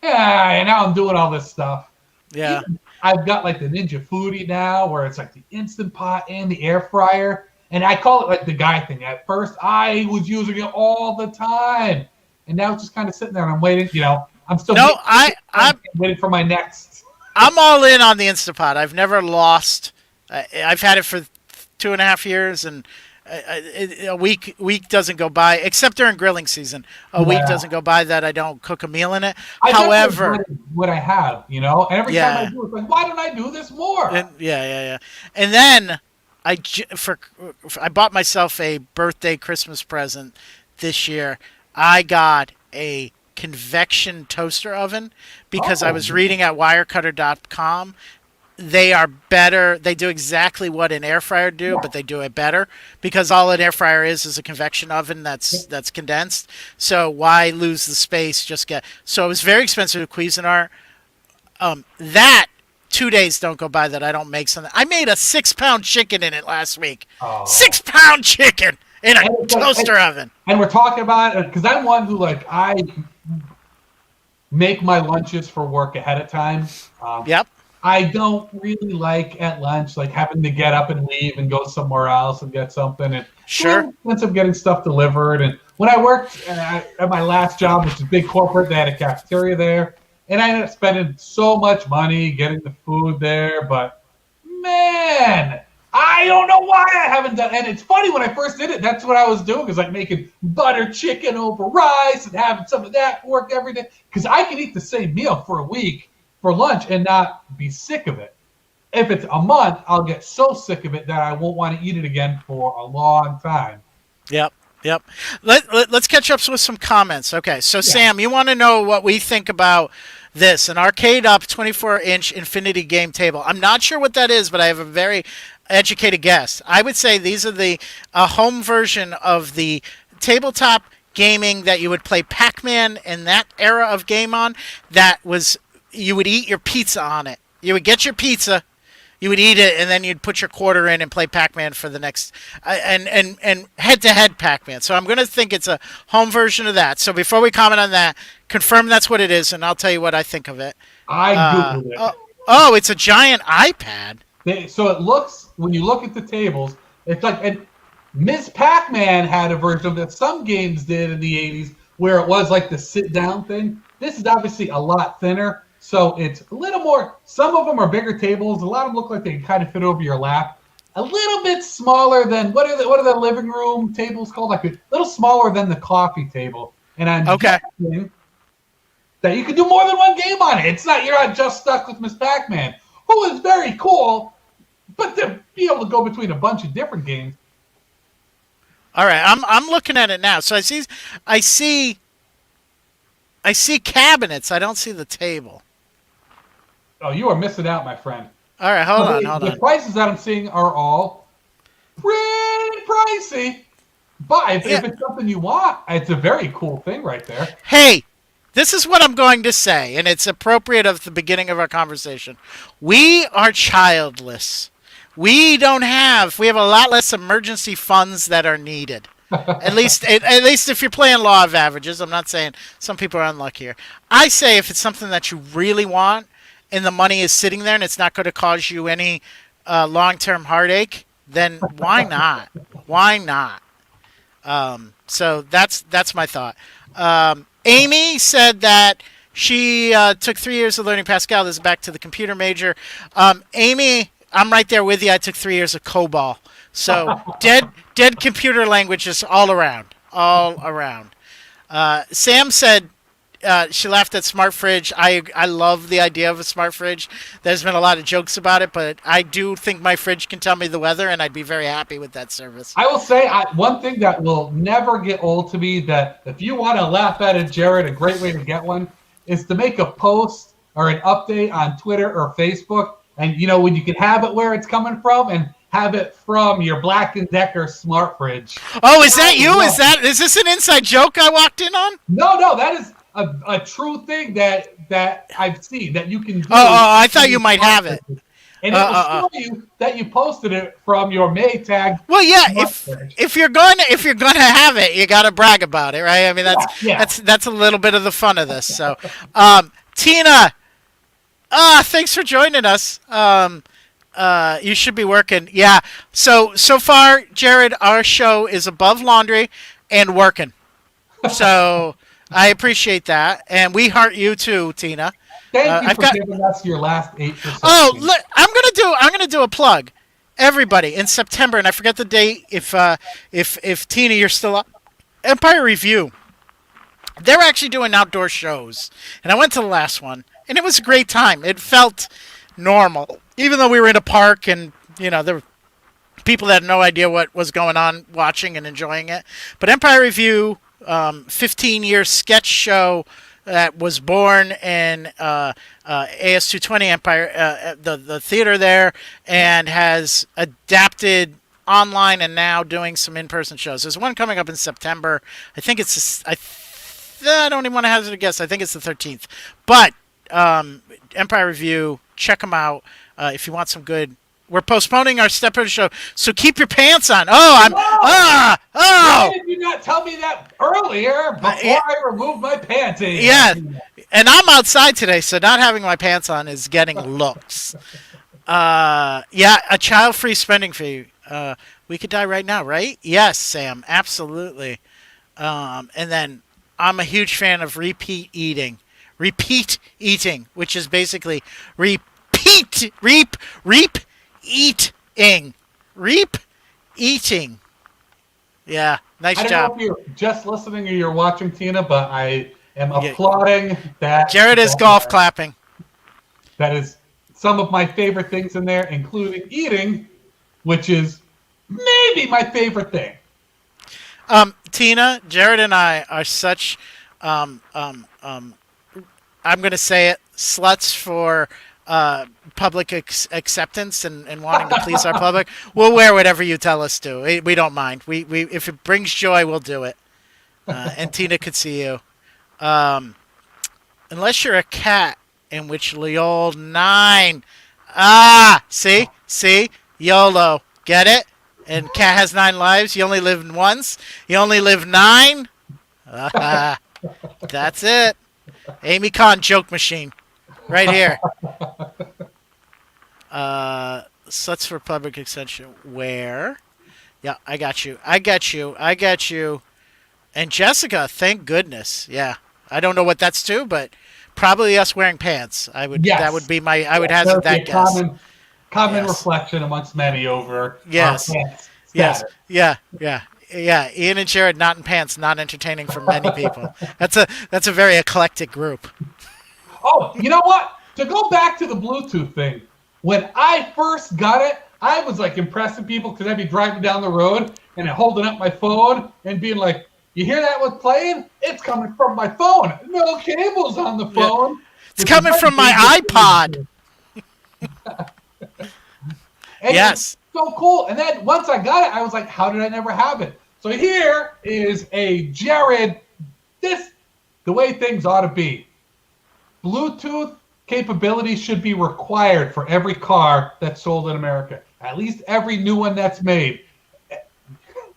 yeah, and now I'm doing all this stuff. Yeah. I've got like the Ninja Foodie now where it's like the Instant Pot and the air fryer. And I call it like the guy thing. At first, I was using it all the time. And now it's just kind of sitting there and I'm waiting, I'm still I'm waiting for my next. I'm all in on the Instant Pot. I've never lost. I've had it for 2.5 years, and a week doesn't go by, except during grilling season. A week doesn't go by that I don't cook a meal in it. However, what I have, and every time I do, it's like, why don't I do this more? Yeah. And then I bought myself a birthday Christmas present this year. I got a convection toaster oven because I was reading at wirecutter.com. They are better. They do exactly what an air fryer do, but they do it better because all an air fryer is a convection oven that's condensed. So why lose the space? So it was very expensive to Cuisinart. That 2 days don't go by that I don't make something. I made a 6-pound chicken in it last week. 6-pound chicken in a toaster oven. And we're talking about it because I'm one who I make my lunches for work ahead of time. Yep. I don't really like at lunch, having to get up and leave and go somewhere else and get something. And sure. Ends up getting stuff delivered. And when I worked at my last job, which is big corporate, they had a cafeteria there. And I ended up spending so much money getting the food there. But, man, I don't know why I haven't done it. And it's funny, when I first did it, that's what I was doing. Is making butter chicken over rice and having some of that for work every day. Because I can eat the same meal for a week for lunch and not be sick of it. If it's a month, I'll get so sick of it that I won't want to eat it again for a long time. Yep. Let's catch up with some comments. Okay, so Sam, you want to know what we think about this, an Arcade Up 24-inch infinity game table. I'm not sure what that is, but I have a very educated guess. I would say these are the home version of the tabletop gaming that you would play Pac-Man in that era of game on. You would eat your pizza on it. You would get your pizza, you would eat it, and then you'd put your quarter in and play Pac-Man for the next and head-to-head Pac-Man. So I'm going to think it's a home version of that. So before we comment on that, confirm that's what it is, and I'll tell you what I think of it. I Googled it. Oh, it's a giant iPad. So it looks, when you look at the tables, it's like, and Ms. Pac-Man had a version of that some games did in the 80s where it was like the sit-down thing. This is obviously a lot thinner. So it's a little more, some of them are bigger tables. A lot of them look like they can kind of fit over your lap. a little bit smaller than what are the living room tables called? Like a little smaller than the coffee table. And I'm Okay. guessing that you can do more than one game on it. It's not you're not just stuck with Miss Pac-Man, who is very cool, but to be able to go between a bunch of different games. All right, I'm looking at it now. So I see I see cabinets. I don't see the table. Oh, you are missing out, my friend. All right, hold on. The prices that I'm seeing are all pretty pricey. But if it's something you want, it's a very cool thing right there. Hey, this is what I'm going to say, and it's appropriate of the beginning of our conversation. We are childless. We have a lot less emergency funds that are needed. At least if you're playing law of averages. I'm not saying some people are unluckier. I say if it's something that you really want and the money is sitting there and it's not going to cause you any long-term heartache, then why not? Why not? So that's my thought. Amy said that she took 3 years of learning Pascal. This is back to the computer major. Amy, I'm right there with you. I took 3 years of COBOL. So dead computer languages all around. Sam said she laughed at smart fridge. I love the idea of a smart fridge. There's been a lot of jokes about it, but I do think my fridge can tell me the weather, and I'd be very happy with that service. I will say one thing that will never get old to me, that if you want to laugh at it, Jerrod, a great way to get one is to make a post or an update on Twitter or Facebook, and when you can have it where it's coming from and have it from your Black & Decker smart fridge. Oh, is that you? Is this an inside joke I walked in on? No, that is a true thing that I've seen that you can do. Oh, I thought you might have it. And it will show you that you posted it from your Maytag. Well, yeah, if you're going to have it, you got to brag about it, right? I mean, that's a little bit of the fun of this. So, Tina, thanks for joining us. You should be working. Yeah. So far, Jerrod, our show is above laundry and working. So I appreciate that, and we heart you too, Tina. Thank you for giving us your last 8%. Oh, look, I'm gonna do a plug. Everybody in September, and I forget the date. If Tina, you're still up, Empire Review. They're actually doing outdoor shows, and I went to the last one, and it was a great time. It felt normal, even though we were in a park, and there were people that had no idea what was going on, watching and enjoying it. But Empire Review, 15-year sketch show that was born in AS220 Empire, the theater there, and has adapted online and now doing some in-person shows. There's one coming up in September. I think it's I don't even want to hazard a guess. I think it's the 13th. But Empire Review, check them out if you want some good. We're postponing our Stepper show, so keep your pants on. Why did you not tell me that earlier before I removed my panties? Yeah, and I'm outside today, so not having my pants on is getting looks. A child-free spending fee. We could die right now, right? Yes, Sam, absolutely. And then I'm a huge fan of repeat eating, which is basically eating. Yeah, nice job. I don't know if you're just listening or you're watching, Tina, but I am applauding that. Jerrod is golf clapping. That is some of my favorite things in there, including eating, which is maybe my favorite thing. Tina, Jerrod and I are such, I'm going to say it, sluts for public acceptance and wanting to please our public. We'll wear whatever you tell us to. We don't mind. We if it brings joy, we'll do it. And Tina could see you. Unless you're a cat, in which the old 9. See? YOLO. Get it? And cat has 9 lives. You only live once. You only live 9. That's it. Amy Kahn joke machine. Right here. Sluts for public extension. Where? Yeah, I got you. And Jessica, thank goodness. Yeah. I don't know what that's to, but probably us wearing pants. That would be my. I would hazard that guess. common Yes. reflection amongst many over Yes. our pants Yes. status. Yeah. Yeah. Yeah. Ian and Jerrod not in pants, not entertaining for many people. That's a very eclectic group. Oh, you know what? To go back to the Bluetooth thing, when I first got it, I was like impressing people because I'd be driving down the road and holding up my phone and being like, "You hear that one playing? It's coming from my phone. No cables on the Yeah. phone." It's Which is coming very from my iPod. dangerous. And it was Yes. so cool. And then once I got it, I was like, "How did I never have it?" So here is a Jerrod. This the way things ought to be. Bluetooth capability should be required for every car that's sold in America, at least every new one that's made.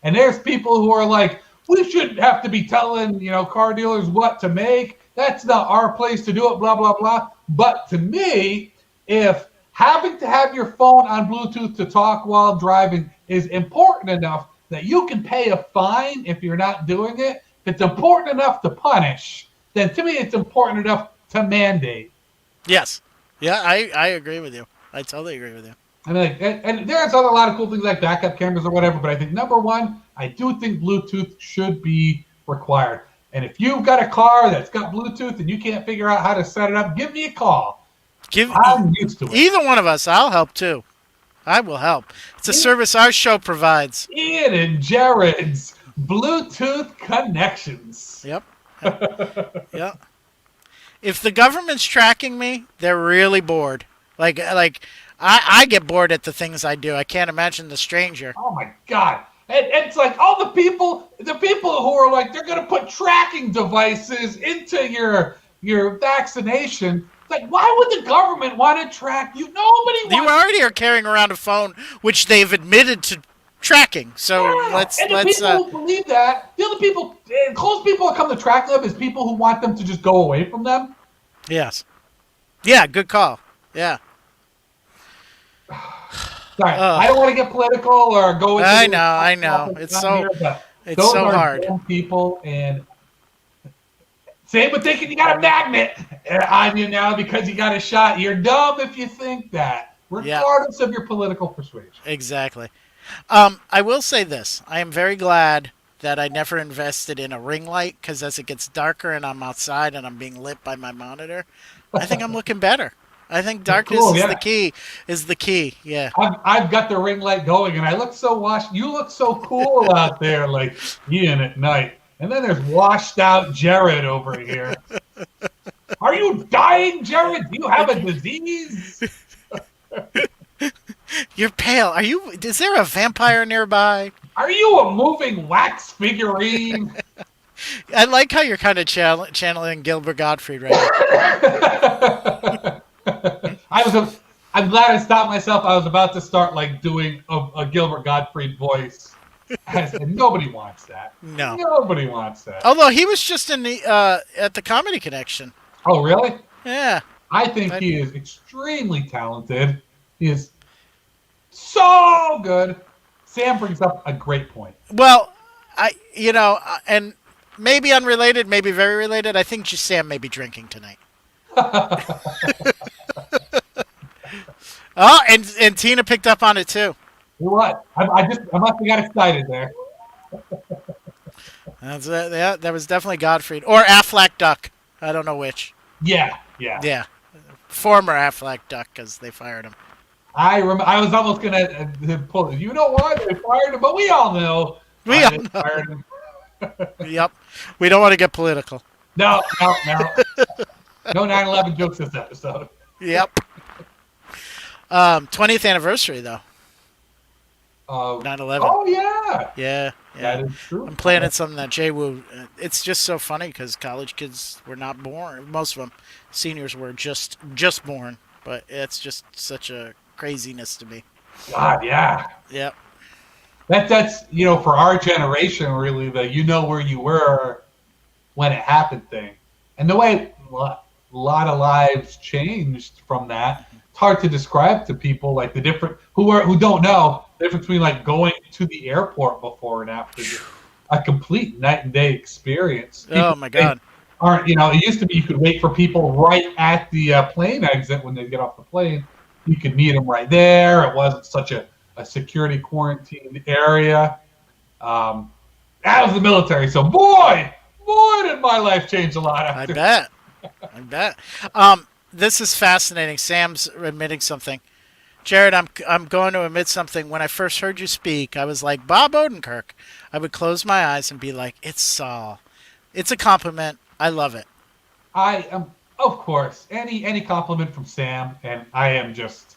And there's people who are like, we shouldn't have to be telling, car dealers what to make. That's not our place to do it, blah, blah, blah. But to me, if having to have your phone on Bluetooth to talk while driving is important enough that you can pay a fine if you're not doing it, if it's important enough to punish, then to me it's important enough to mandate. Yes. Yeah, I agree with you. I totally agree with you. And there's a lot of cool things like backup cameras or whatever, but I think number one, I do think Bluetooth should be required. And if you've got a car that's got Bluetooth and you can't figure out how to set it up, give me a call. I'm used to it. Either one of us, I'll help too. I will help. It's a service our show provides. Ian and Jerrod's Bluetooth connections. Yep. Yep. If the government's tracking me, they're really bored. Like I get bored at the things I do. I can't imagine the stranger. Oh my God. And it's like all the people who are like, they're going to put tracking devices into your vaccination. It's like, why would the government want to track you? You already are carrying around a phone, which they've admitted to tracking. So let's people who believe that, the other people, close people that come to track them is people who want them to just go away from them. Yes. Yeah, good call. Yeah. Sorry, I don't want to get political or go into. I know. It's so hard. Dumb people, and same with thinking you got a magnet on you now because you got a shot. You're dumb if you think that, regardless of your political persuasion. Exactly. I will say this: I am very glad that I never invested in a ring light because as it gets darker and I'm outside and I'm being lit by my monitor, I think I'm looking better. I think darkness is the key. Is the key? Yeah. I've got the ring light going, and I look so washed. You look so cool out there, like Ian at night. And then there's washed out Jerrod over here. Are you dying, Jerrod? Do you have a disease? You're pale. Are you? Is there a vampire nearby? Are you a moving wax figurine? I like how you're kind of channeling Gilbert Gottfried right now. I'm glad I stopped myself. I was about to start doing a Gilbert Gottfried voice. And nobody wants that. No. Nobody wants that. Although he was just in the at the Comedy Connection. Oh, really? Yeah. I think he is extremely talented. He is so good. Sam brings up a great point. Well, and maybe unrelated, maybe very related. I think Sam may be drinking tonight. Oh, and Tina picked up on it too. You know what? I must have got excited there. That was definitely Gottfried or Affleck Duck. I don't know which. Yeah. Former Affleck Duck because they fired him. I was almost gonna pull it. You know why they fired him, but we all know. Fired him. Yep. We don't want to get political. No. No 9/11 jokes this episode. Yep. 20th anniversary though. 9/11. Oh yeah. Yeah. That is true. I'm planning something that Jay Wu. It's just so funny because college kids were not born. Most of them, seniors were just born. But it's just such a craziness to me. God, yeah. Yep. That's for our generation really the where you were when it happened thing, and the way a lot of lives changed from that. It's hard to describe to people like the different who don't know the difference between going to the airport before and after. A complete night and day experience. People Oh my God. It used to be you could wait for people right at the plane exit when they get off the plane. You could meet him right there. It wasn't such a security quarantined area. That was the military. So boy, did my life change a lot I after. bet. I bet. This is fascinating. Sam's admitting something. Jerrod, I'm going to admit something. When I first heard you speak, I was like Bob Odenkirk. I would close my eyes and be like, "It's Saul." It's a compliment. I love it. I am, of course, any compliment from Sam, and I am just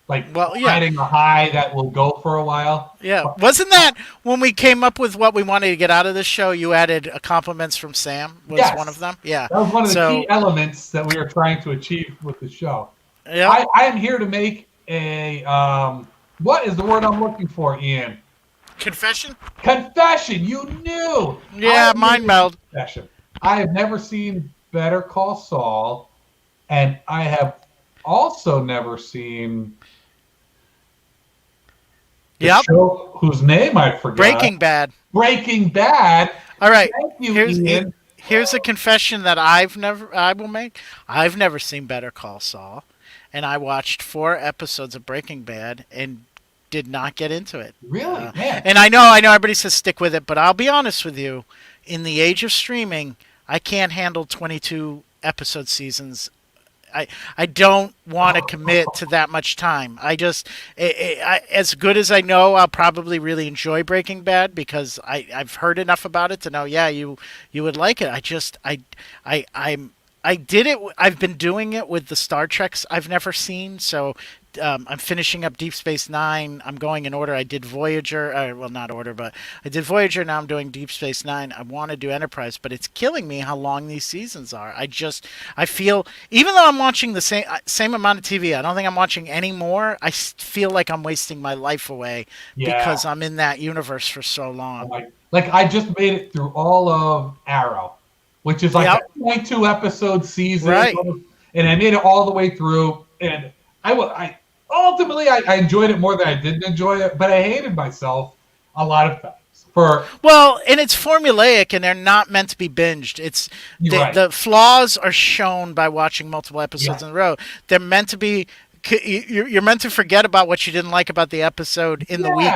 like Well, yeah, riding a high that will go for a while. yeah. But Wasn't that when we came up with what we wanted to get out of this show? You added compliments from Sam was one of yes, them. Yeah. that was one of the key So, elements that we were trying to achieve with the show. yep. I am here to make a what is the word I'm looking for, Ian? Confession. Confession. You knew. I Yeah, am here to mind make a meld. confession. I have never seen Better Call Saul, and I have also never seen the Yep. show whose name I forgot. Breaking Bad. Breaking Bad. All right. Thank you, Here's Ian. here's a confession that I will make. I've never seen Better Call Saul, and I watched 4 episodes of Breaking Bad and did not get into it. Really, man. And I know everybody says stick with it, but I'll be honest with you. In the age of streaming, I can't handle 22 episode seasons. I don't want to commit to that much time. As good as I know, I'll probably really enjoy Breaking Bad because I've heard enough about it to know, yeah, you would like it. I did it. I've been doing it with the Star Treks I've never seen. So I'm finishing up Deep Space Nine. I'm going in order. I did Voyager. Well, not order, but I did Voyager. Now I'm doing Deep Space Nine. I want to do Enterprise, but it's killing me how long these seasons are. I feel, even though I'm watching the same amount of TV, I don't think I'm watching any more. Feel like I'm wasting my life away Yeah. because I'm in that universe for so long. Like I just made it through all of Arrow, which is like Yep. a 22 episode season, Right. and I made it all the way through. And I ultimately I enjoyed it more than I didn't enjoy it, but I hated myself a lot of times for. Well, and it's formulaic, and they're not meant to be binged. You're right. The flaws are shown by watching multiple episodes in a row. They're meant to be. You're meant to forget about what you didn't like about the episode in the week,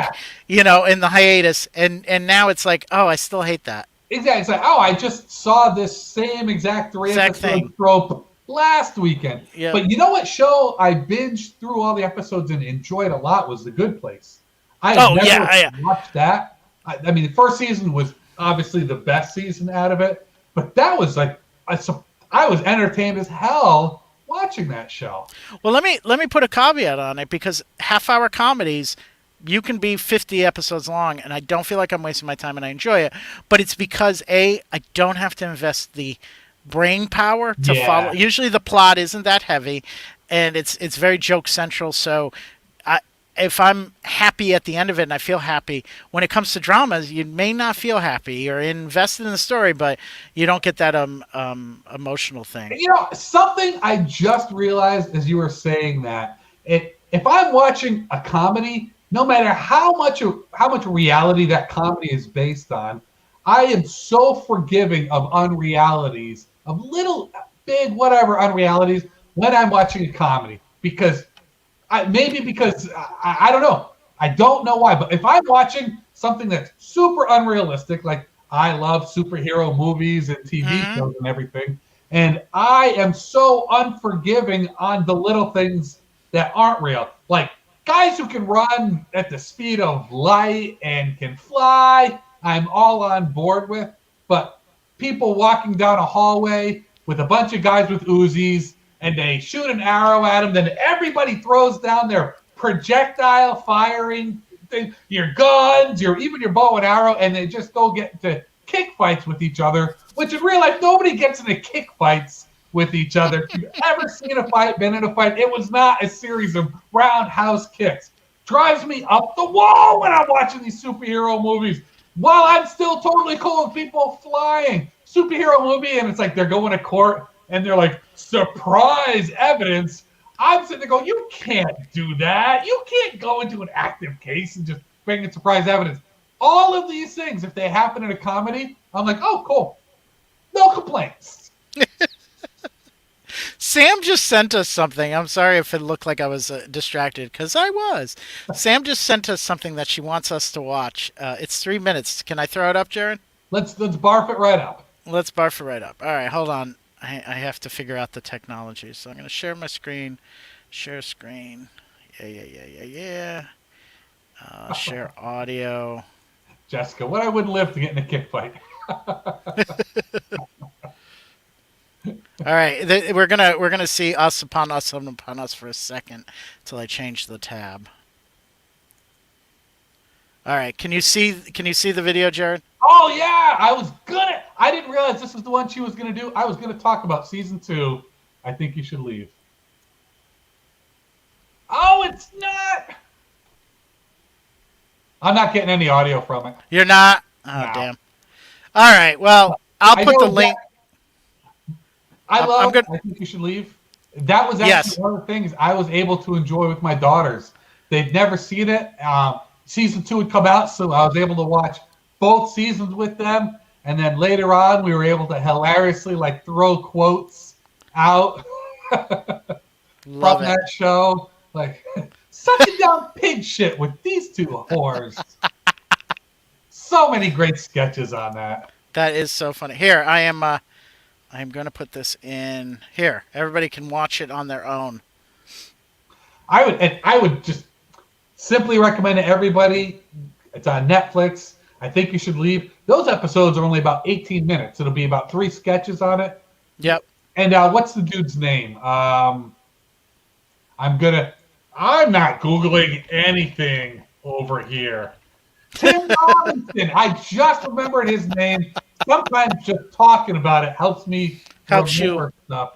in the hiatus, and now it's like, oh, I still hate that. Exactly. It's like, oh, I just saw this same exact episode trope last weekend. Yep. But you know what show I binged through all the episodes and enjoyed a lot was The Good Place. I never watched that. I mean, the first season was obviously the best season out of it, but that was like, I was entertained as hell watching that show. Well, let me put a caveat on it because half-hour comedies, you can be 50 episodes long, and I don't feel like I'm wasting my time, and I enjoy it. But it's because I don't have to invest the brain power to follow. Usually, the plot isn't that heavy, and it's very joke central. So, if I'm happy at the end of it and I feel happy, when it comes to dramas, you may not feel happy. You're invested in the story, but you don't get that emotional thing. You know, something I just realized as you were saying that, if I'm watching a comedy, no matter how much reality that comedy is based on, I am so forgiving of unrealities, of little, big, whatever unrealities when I'm watching a comedy because. Because I don't know. I don't know why, but if I'm watching something that's super unrealistic, like I love superhero movies and TV shows and everything, and I am so unforgiving on the little things that aren't real. Like guys who can run at the speed of light and can fly, I'm all on board with. But people walking down a hallway with a bunch of guys with Uzis, and they shoot an arrow at them, then everybody throws down their projectile firing, your guns, even your bow and arrow, and they just go get into kick fights with each other, which in real life, nobody gets into kick fights with each other. If you've ever seen a fight, been in a fight, it was not a series of roundhouse kicks. Drives me up the wall when I'm watching these superhero movies, while I'm still totally cool with people flying. Superhero movie, and it's like they're going to court, and they're like, surprise evidence. I'm sitting there going, you can't do that. You can't go into an active case and just bring in surprise evidence. All of these things, if they happen in a comedy, I'm like, oh, cool. No complaints. Sam just sent us something. I'm sorry if it looked like I was distracted, because I was. Sam just sent us something that she wants us to watch. It's 3 minutes. Can I throw it up, Jerrod? Let's barf it right up. Let's barf it right up. All right, hold on. I have to figure out the technology. So I'm going to share my screen. Share screen. Yeah. Share audio. Jessica, what I wouldn't live to get in a kick fight. All right, we're gonna see us upon us for a second till I change the tab. All right, can you see the video, Jerrod? Oh yeah, I didn't realize this was the one she was gonna do. I was gonna talk about season 2. I think you should leave. Oh, it's not. I'm not getting any audio from it. You're not? Oh, no. Damn. All right, well, I'll put the link. I think you should leave. That was actually one of the things I was able to enjoy with my daughters. They'd never seen it. Season 2 would come out, so I was able to watch both seasons with them. And then later on, we were able to hilariously throw quotes out from that show. Like, sucking down pig shit with these two whores. So many great sketches on that. That is so funny. Here, I'm going to put this in here. Everybody can watch it on their own. I would just simply recommend to everybody. It's on Netflix. I think you should leave. Those episodes are only about 18 minutes. It'll be about 3 sketches on it. Yep. And what's the dude's name? I'm not Googling anything over here. Tim Robinson. I just remembered his name. Sometimes just talking about it helps me remember stuff.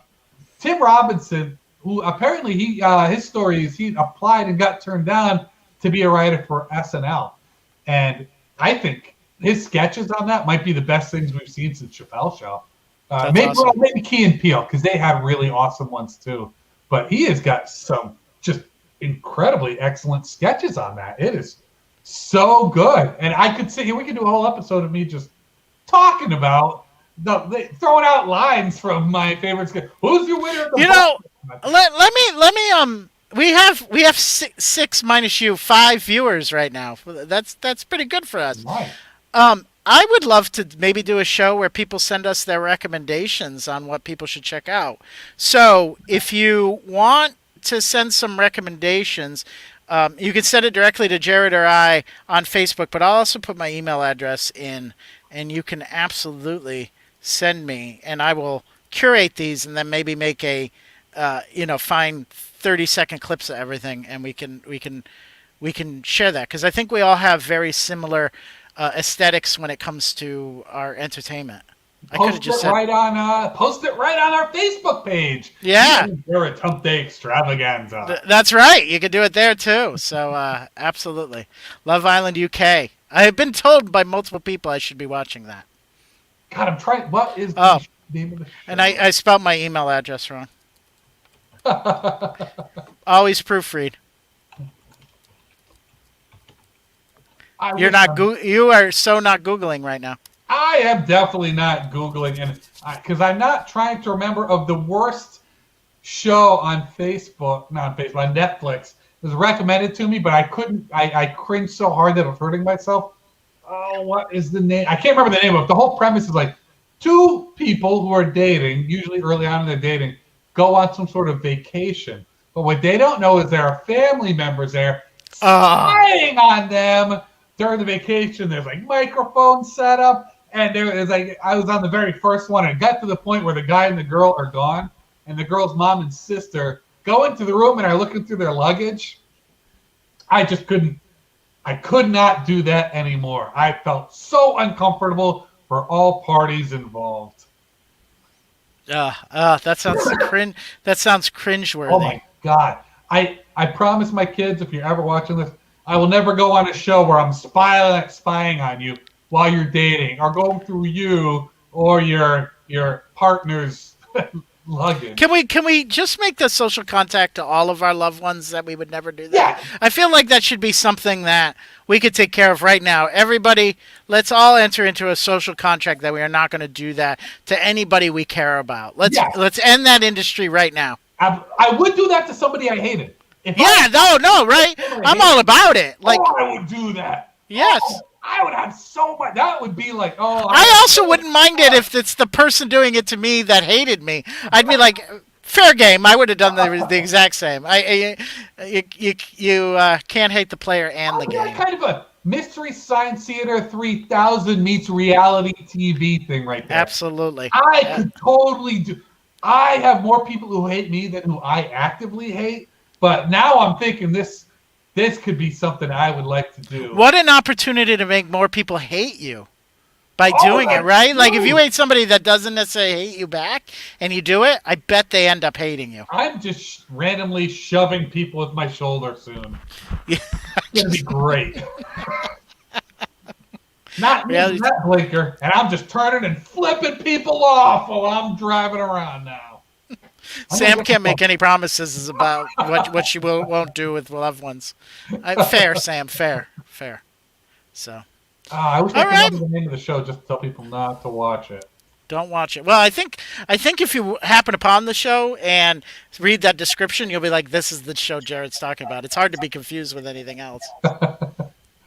Tim Robinson, who apparently his story is he applied and got turned down to be a writer for SNL. And I think his sketches on that might be the best things we've seen since Chappelle's Show. Maybe Key and Peele, because they have really awesome ones too. But he has got some just incredibly excellent sketches on that. It is so good. And I could sit here, we could do a whole episode of me just talking about throwing out lines from my favorite sketch. Who's your winner? Let me we have six minus you 5 viewers right now. That's pretty good for us. Right. I would love to maybe do a show where people send us their recommendations on what people should check out. So if you want to send some recommendations, you can send it directly to Jerrod or I on Facebook, but I'll also put my email address in, and you can absolutely send me, and I will curate these and then maybe make a, find 30-second clips of everything, and we can share that, because I think we all have very similar aesthetics when it comes to our entertainment. Post it right on our Facebook page. Yeah. Jerrod Humpday Extravaganza. That's right. You could do it there too. So absolutely. Love Island UK. I have been told by multiple people I should be watching that. God, I'm trying. What is the name of the show? And I spelled my email address wrong. Always proofread. You are so not Googling right now. I am definitely not Googling, and because I'm not trying to remember of the worst show on Netflix. It was recommended to me, but I couldn't. I cringed so hard that I was hurting myself. Oh, what is the name? I can't remember the name of it. The whole premise is like 2 people who are dating, usually early on in their dating, go on some sort of vacation. But what they don't know is there are family members there spying on them during the vacation. There's microphones set up. And I was on the very first one. It got to the point where the guy and the girl are gone, and the girl's mom and sister go into the room and are looking through their luggage. I just couldn't. I could not do that anymore. I felt so uncomfortable for all parties involved. That sounds That sounds cringeworthy. Oh my God! I promise my kids, if you're ever watching this, I will never go on a show where I'm spying on you while you're dating, or going through you or your partner's luggage. Can we just make the social contact to all of our loved ones that we would never do that? Yeah. I feel like that should be something that we could take care of right now. Everybody, let's all enter into a social contract that we are not going to do that to anybody we care about. Yes. Let's end that industry right now. I would do that to somebody I hated. If Yeah, no, right? I'm all about it. Like, I would do that. yes. Oh, I would have so much. That would be like, I also wouldn't mind it if it's the person doing it to me that hated me. I'd be like, fair game. I would have done the exact same. You can't hate the player and the game. Kind of a Mystery Science Theater 3000 meets reality TV thing right there. Absolutely. I could totally do. I have more people who hate me than who I actively hate. But now I'm thinking this could be something I would like to do. What an opportunity to make more people hate you by doing it, right? True. Like if you hate somebody that doesn't necessarily hate you back and you do it, I bet they end up hating you. I'm just randomly shoving people with my shoulder soon. Yeah. It's going to be great. Not using that blinker, and I'm just turning and flipping people off while I'm driving around now. Sam can't make any promises about what she won't do with loved ones. Fair, Sam. Fair. So. I wish I could remember the name of the show just to tell people not to watch it. Don't watch it. Well, I think if you happen upon the show and read that description, you'll be like, "This is the show Jerrod's talking about." It's hard to be confused with anything else.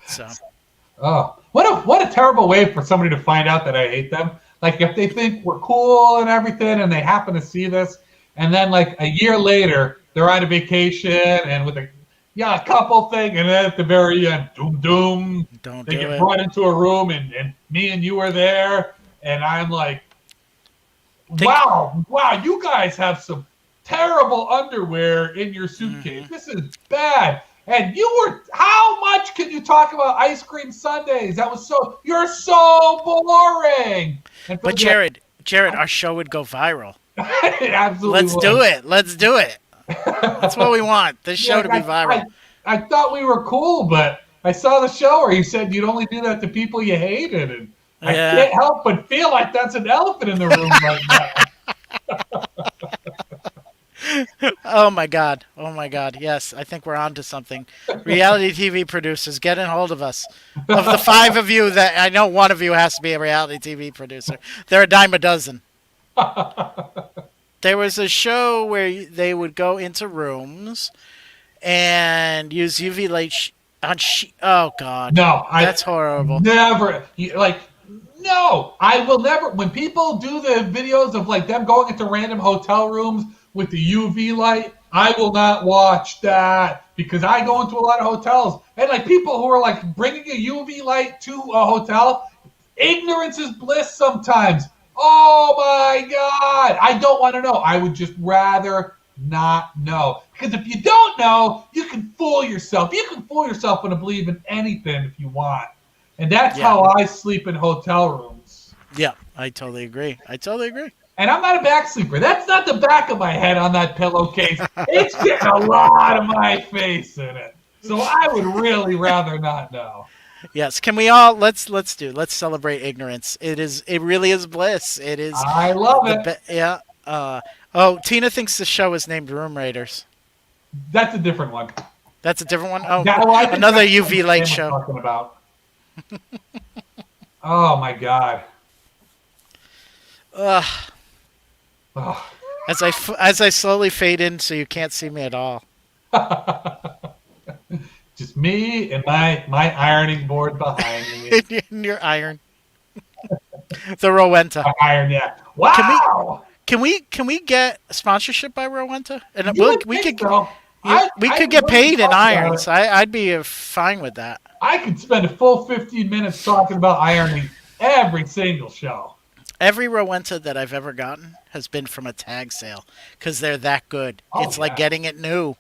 So. Oh, what a terrible way for somebody to find out that I hate them. Like if they think we're cool and everything, and they happen to see this. And then, like, a year later, they're on a vacation and with a couple thing. And then at the very end, doom. They get brought into a room and me and you are there. And I'm like, wow, you guys have some terrible underwear in your suitcase. Mm-hmm. This is bad. And how much can you talk about ice cream sundaes? You're so boring. But Jerrod, our show would go viral. It absolutely Let's do it. That's what we want. This show to be viral. I thought we were cool, but I saw the show where you said you'd only do that to people you hated, and I can't help but feel like that's an elephant in the room right now. Oh my God. Yes, I think we're on to something. Reality TV producers, get in hold of us. Of the 5 of you, that I know one of you has to be a reality TV producer. They're a dime a dozen. There was a show where they would go into rooms and use UV light oh God. No, that's horrible. Never. No, I will never. When people do the videos of like them going into random hotel rooms with the UV light, I will not watch that because I go into a lot of hotels and like people who are like bringing a UV light to a hotel, ignorance is bliss sometimes. Oh my God. I don't want to know. I would just rather not know. Because if you don't know, you can fool yourself. You can fool yourself into believing anything if you want. And that's how I sleep in hotel rooms. Yeah, I totally agree. And I'm not a back sleeper. That's not the back of my head on that pillowcase. It's getting a lot of my face in it. So I would really rather not know. Yes, can we all let's celebrate ignorance. It really is bliss. It is. I love it. Yeah. Tina thinks the show is named Room Raiders. That's a different one. That's a different one. Oh, another UV light show. Talking about. Oh my God. As I slowly fade in, so you can't see me at all. Just me and my ironing board behind me. In your iron. The Rowenta. Iron, yeah. Wow. Can we get a sponsorship by Rowenta? And we could get paid in irons. I'd be fine with that. I could spend a full 15 minutes talking about ironing every single show. Every Rowenta that I've ever gotten has been from a tag sale because they're that good. It's like getting it new.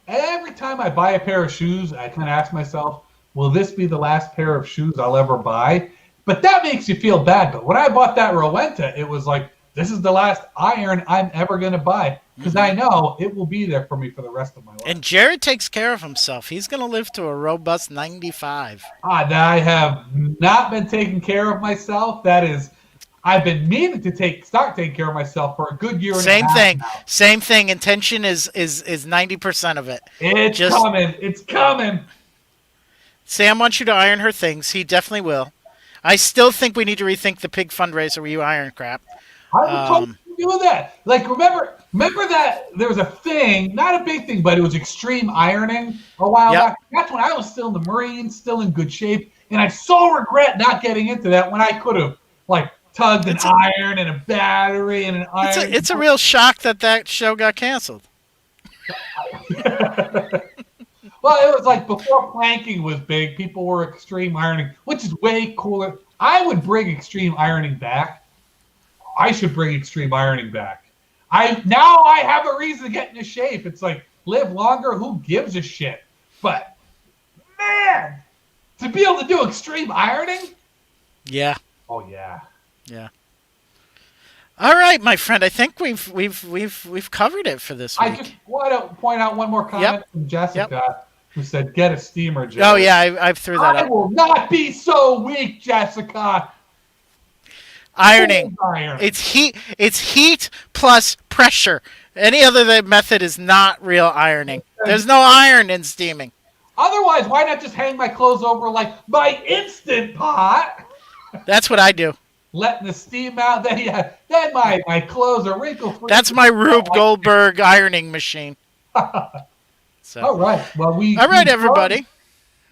Every time I buy a pair of shoes, I kind of ask myself, will this be the last pair of shoes I'll ever buy? But that makes you feel bad. But when I bought that Rowenta, it was like, this is the last iron I'm ever going to buy because I know it will be there for me for the rest of my life. And Jerrod takes care of himself. He's going to live to a robust 95. I have not been taking care of myself. I've been meaning to start taking care of myself for a good year and Same a half thing. now. Same thing. Intention is 90% of it. It's coming. It's coming. Sam wants you to iron her things. He definitely will. I still think we need to rethink the pig fundraiser where you iron crap. I would totally do that. Like, remember that there was a thing, not a big thing, but it was extreme ironing a while back. That's when I was still in the Marines, still in good shape, and I so regret not getting into that when I could have, like, tugged an iron and a battery and an iron. It's a real shock that show got canceled. Well, it was like before planking was big, people were extreme ironing, which is way cooler. I would bring extreme ironing back. I should bring extreme ironing back. Now I have a reason to get into shape. It's like, live longer, who gives a shit? But man, to be able to do extreme ironing? Yeah. Oh yeah. Yeah. All right, my friend. I think we've covered it for this week. I just want to point out one more comment from Jessica, who said, "Get a steamer, Jerrod." Oh yeah, I threw that up. I will not be so weak, Jessica. Ironing. It's heat plus pressure. Any other method is not real ironing. There's no iron in steaming. Otherwise, why not just hang my clothes over like my Instant Pot? That's what I do. Letting the steam out. Then my clothes are wrinkle free. That's my Rube Goldberg ironing machine. So. All right. Well, all right, everybody.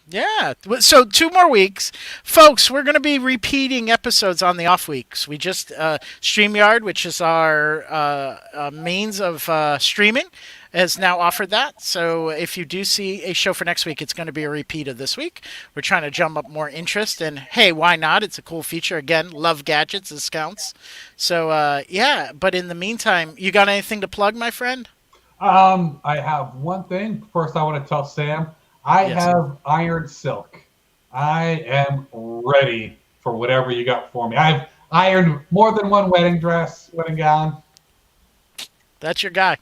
Yeah. So 2 more weeks. Folks, we're going to be repeating episodes on the off weeks. We just, StreamYard, which is our means of streaming, has now offered that. So if you do see a show for next week, it's going to be a repeat of this week. We're trying to drum up more interest. And, hey, why not? It's a cool feature. Again, love gadgets. This counts. So, yeah. But in the meantime, you got anything to plug, my friend? I have one thing. First, I want to tell Sam, I have ironed silk. I am ready for whatever you got for me. I've ironed more than one wedding dress, wedding gown. That's your guy.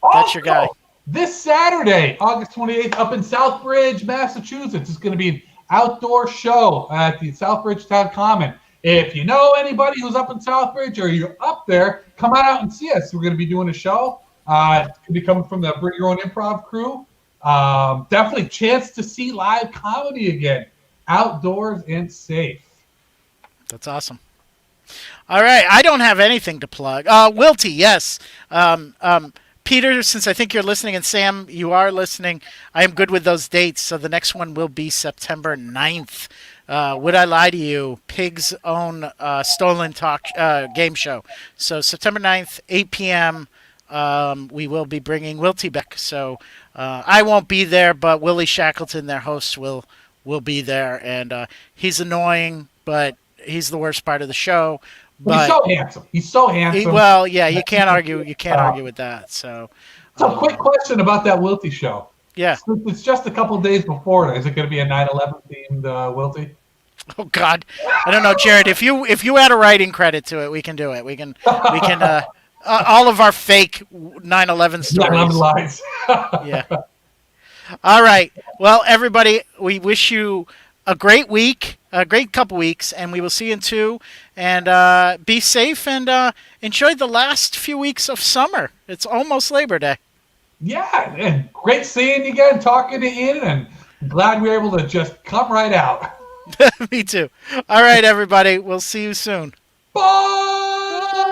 Also, that's your guy. This Saturday, August 28th, up in Southbridge, Massachusetts, is going to be an outdoor show at the Southbridge Town Common. If you know anybody who's up in Southbridge or you're up there, come on out and see us. We're going to be doing a show. It's going to be coming from the Bring Your Own Improv crew. Definitely chance to see live comedy again, outdoors and safe. That's awesome. All right, I don't have anything to plug. Wilty, yes. Peter, since I think you're listening, and Sam, you are listening, I am good with those dates. So the next one will be September 9th. Would I lie to you? Pig's own Stolen Talk game show. So September 9th, 8 p.m., we will be bringing Wilty back. So I won't be there, but Willie Shackleton, their host, will be there. And he's annoying, but he's the worst part of the show. But he's so handsome. Well, yeah, you can't argue. You can't argue with that. So quick question about that Wilty show. Yeah, it's just a couple days before. Is it going to be a 9/11 themed Wilty? Oh God, I don't know, Jerrod. If you add a writing credit to it, we can do it. We can all of our fake 9/11 stories. 9/11 lies. Yeah. All right. Well, everybody, we wish you a great week, a great couple weeks, and we will see you in 2. And be safe and enjoy the last few weeks of summer. It's almost Labor Day. Yeah, and great seeing you again, talking to Ian, and I'm glad we were able to just come right out. Me too. All right, everybody. We'll see you soon. Bye!